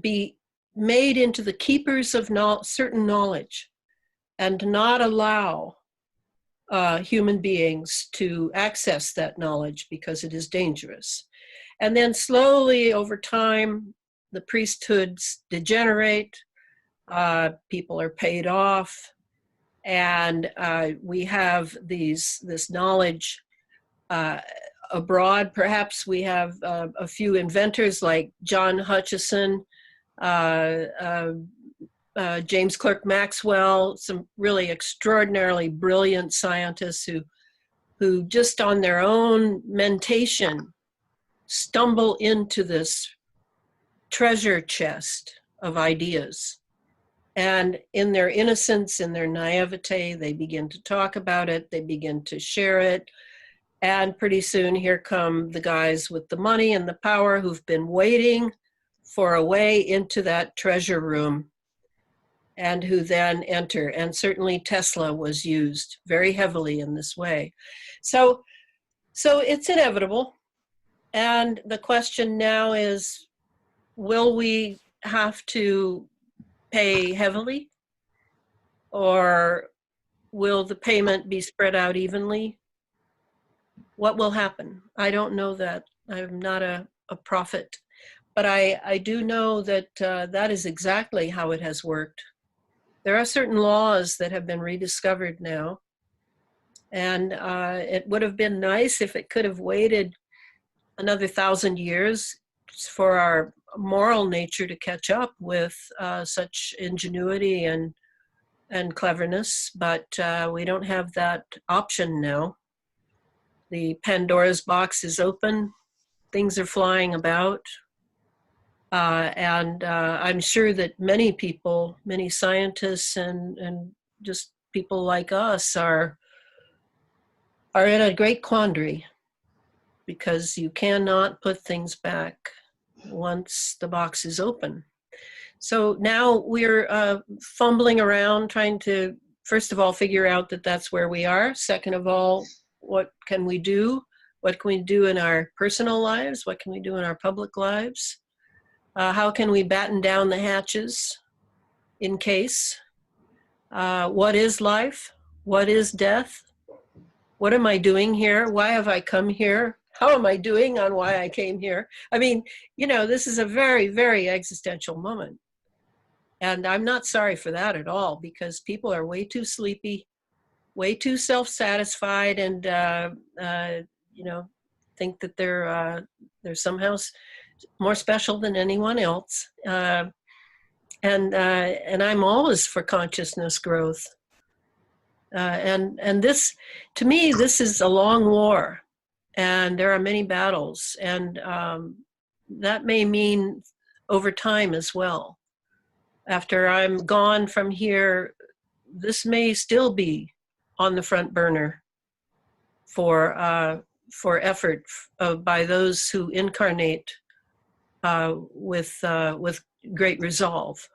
be made into the keepers of certain knowledge and not allow human beings to access that knowledge because it is dangerous. And then slowly over time, the priesthoods degenerate, people are paid off, and we have this knowledge abroad. Perhaps we have a few inventors like John Hutchison, James Clerk Maxwell, some really extraordinarily brilliant scientists who just on their own mentation stumble into this treasure chest of ideas. And in their innocence, in their naivete, they begin to talk about it, they begin to share it. And pretty soon here come the guys with the money and the power who've been waiting for a way into that treasure room and who then enter. And certainly Tesla was used very heavily in this way. So it's inevitable. And the question now is, will we have to pay heavily, or will the payment be spread out evenly? What will happen? I don't know that. I'm not a prophet, but I do know that that is exactly how it has worked. There are certain laws that have been rediscovered now, and it would have been nice if it could have waited another 1,000 years for our moral nature to catch up with such ingenuity and cleverness, but we don't have that option now. The Pandora's box is open, things are flying about, and I'm sure that many people, many scientists and just people like us are in a great quandary, because you cannot put things back once the box is open. So now we're fumbling around trying to, first of all, figure out that that's where we are. Second of all, what can we do? What can we do in our personal lives? What can we do in our public lives? How can we batten down the hatches in case? What is life? What is death? What am I doing here? Why have I come here? How am I doing on why I came here? I mean, you know, this is a very, very existential moment. And I'm not sorry for that at all, because people are way too sleepy, way too self-satisfied, and you know, think that they're somehow more special than anyone else. And I'm always for consciousness growth. And this, to me, this is a long war, and there are many battles, and that may mean over time as well. After I'm gone from here, this may still be on the front burner for effort by those who incarnate with great resolve.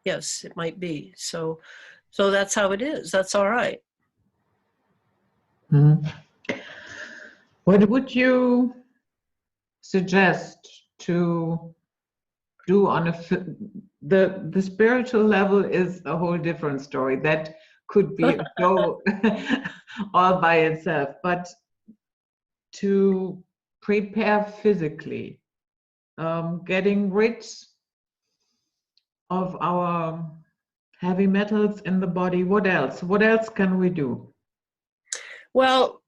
Yes, it might be. So that's how it is. That's all right. Mm-hmm. What would you suggest to do on the spiritual level? Is a whole different story. That could be a show all by itself. But to prepare physically, getting rid of our heavy metals in the body. What else? What else can we do? Well,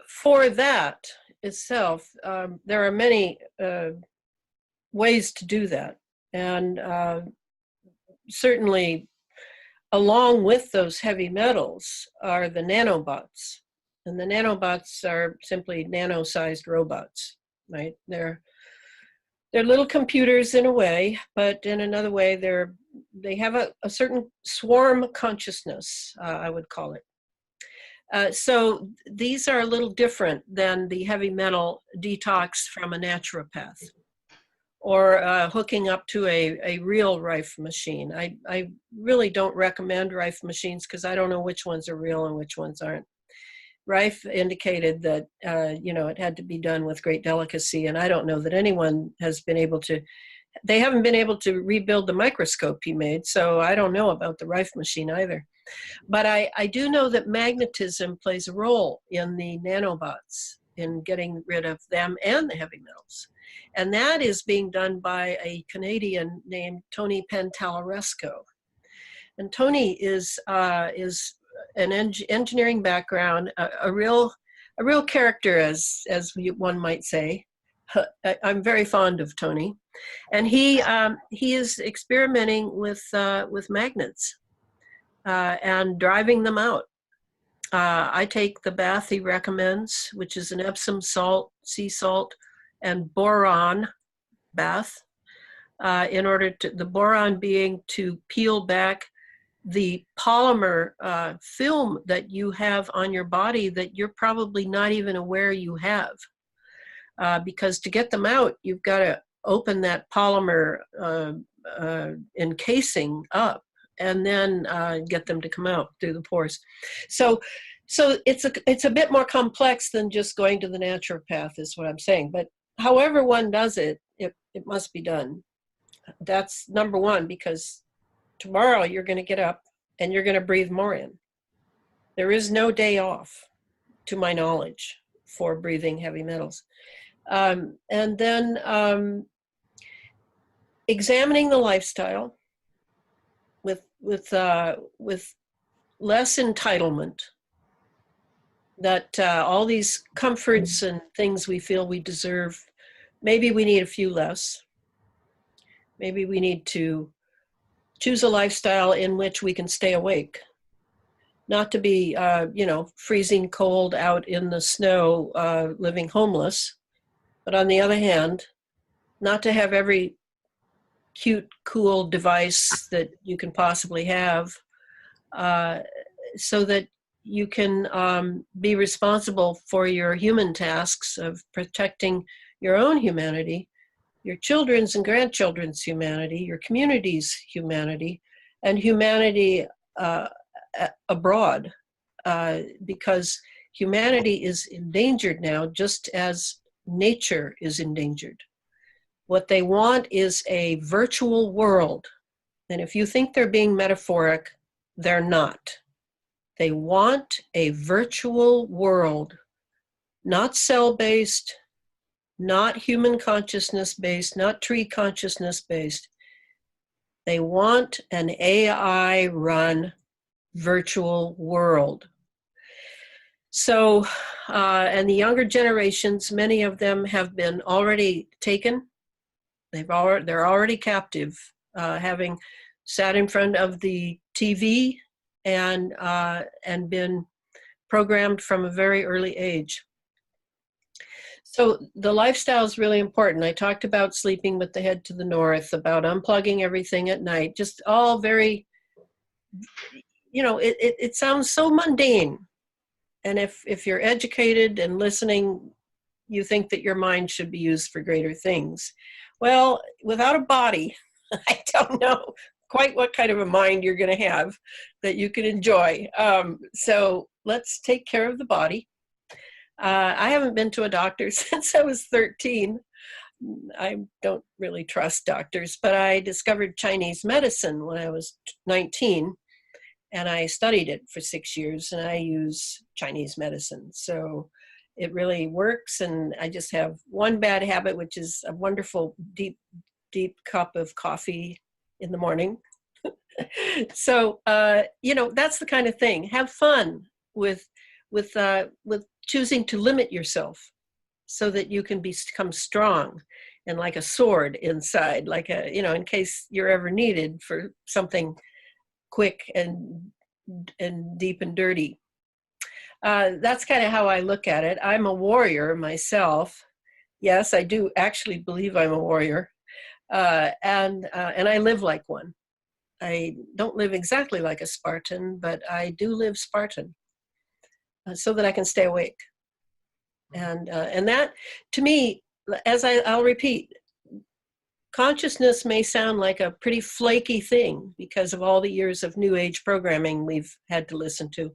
for that itself, there are many ways to do that. And certainly along with those heavy metals are the nanobots. And the nanobots are simply nano-sized robots, right? They're little computers in a way, but in another way, they have a certain swarm consciousness, I would call it. So these are a little different than the heavy metal detox from a naturopath, or hooking up to a real Rife machine. I really don't recommend Rife machines because I don't know which ones are real and which ones aren't. Rife indicated that you know, it had to be done with great delicacy, and I don't know that anyone has been able to. They haven't been able to rebuild the microscope he made, so I don't know about the Rife machine either. But I do know that magnetism plays a role in the nanobots, in getting rid of them and the heavy metals. And that is being done by a Canadian named Tony Pantalaresco. And Tony is an engineering background, a real character, as one might say. I'm very fond of Tony, and he is experimenting with magnets and driving them out. I take the bath he recommends, which is an Epsom salt, sea salt, and boron bath, in order to, the boron being to peel back the polymer film that you have on your body that you're probably not even aware you have. Because to get them out, you've got to open that polymer encasing up and then get them to come out through the pores. So it's a bit more complex than just going to the naturopath, is what I'm saying. But however one does it, it must be done. That's number one, because tomorrow you're going to get up and you're going to breathe more in. There is no day off, to my knowledge, for breathing heavy metals. And then examining the lifestyle with less entitlement, that all these comforts and things we feel we deserve, maybe we need a few less. Maybe we need to choose a lifestyle in which we can stay awake, not to be, you know, freezing cold out in the snow, living homeless. But on the other hand, not to have every cute, cool device that you can possibly have, so that you can be responsible for your human tasks of protecting your own humanity your children's and grandchildren's humanity, your community's humanity, and humanity abroad, because humanity is endangered now, just as nature is endangered. What they want is a virtual world. And if you think they're being metaphoric, they're not. They want a virtual world, not cell-based, not human consciousness-based, not tree consciousness-based. They want an AI-run virtual world. So, and the younger generations, many of them have been already taken. They're already captive, having sat in front of the TV and been programmed from a very early age. So the lifestyle is really important. I talked about sleeping with the head to the north, about unplugging everything at night, just all very, you know, it sounds so mundane. And if you're educated and listening, you think that your mind should be used for greater things. Well, without a body, I don't know quite what kind of a mind you're going to have that you can enjoy. So let's take care of the body. I haven't been to a doctor since I was 13. I don't really trust doctors, but I discovered Chinese medicine when I was 19, and I studied it for 6 years, and I use Chinese medicine. So it really works, and I just have one bad habit, which is a wonderful deep cup of coffee in the morning. So, you know, that's the kind of thing. Have fun with choosing to limit yourself so that you can become strong and like a sword inside, like a, you know, in case you're ever needed for something quick and deep and dirty. That's kind of how I look at it. I'm a warrior myself. Yes, I do actually believe I'm a warrior. And I live like one. I don't live exactly like a Spartan, but I do live Spartan so that I can stay awake. And that, to me, as I'll repeat, consciousness may sound like a pretty flaky thing because of all the years of New Age programming we've had to listen to.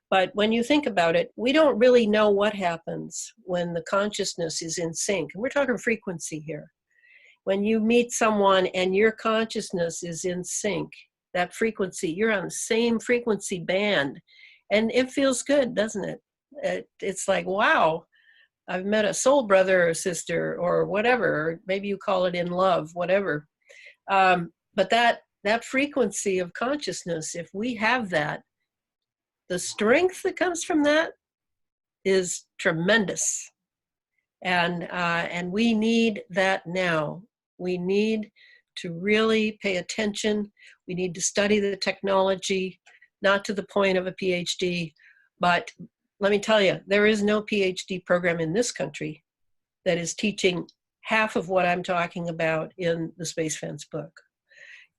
But when you think about it, we don't really know what happens when the consciousness is in sync. And we're talking frequency here. When you meet someone and your consciousness is in sync, that frequency, you're on the same frequency band. And it feels good, doesn't it? It's like, wow, I've met a soul brother or sister or whatever, or maybe you call it in love, whatever. But that frequency of consciousness, if we have that, the strength that comes from that is tremendous. And we need that now. We need to really pay attention. We need to study the technology, not to the point of a PhD, but let me tell you, there is no PhD program in this country that is teaching half of what I'm talking about in the Space Fence book.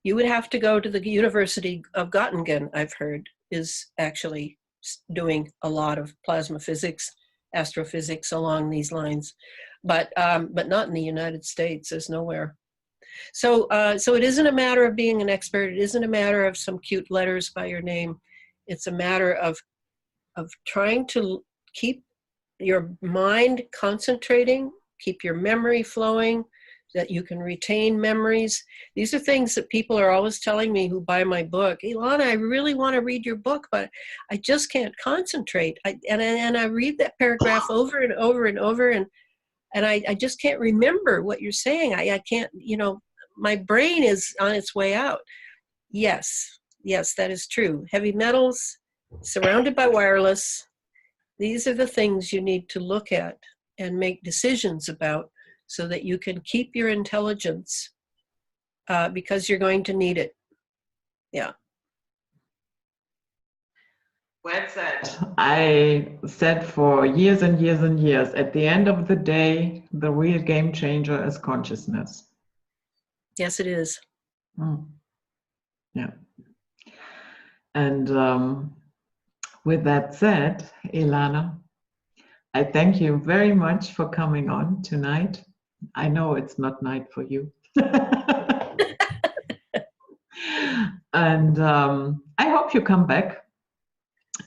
You would have to go to the University of Göttingen, I've heard, is actually doing a lot of plasma physics, astrophysics along these lines, but not in the United States. There's nowhere. So it isn't a matter of being an expert. It isn't a matter of some cute letters by your name. It's a matter of trying to keep your mind concentrating, keep your memory flowing, that you can retain memories. These are things that people are always telling me who buy my book. Elana, I really want to read your book, but I just can't concentrate. And I read that paragraph over and over and over, and I just can't remember what you're saying. I can't, you know, my brain is on its way out. Yes, that is true. Heavy metals, surrounded by wireless, these are the things you need to look at and make decisions about so that you can keep your intelligence because you're going to need it. Yeah. Well said. I said for years and years and years, at the end of the day, the real game changer is consciousness. Yes, it is. Yeah. And with that said, Elana, I thank you very much for coming on tonight. I know it's not night for you. And I hope you come back.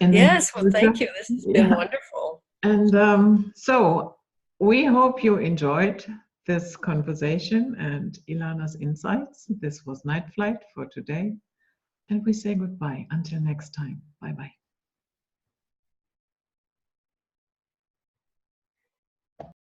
Yes, well, thank you. This has been wonderful. And so we hope you enjoyed this conversation and Elana's insights. This was Night Flight for today. And we say goodbye until next time. Bye-bye.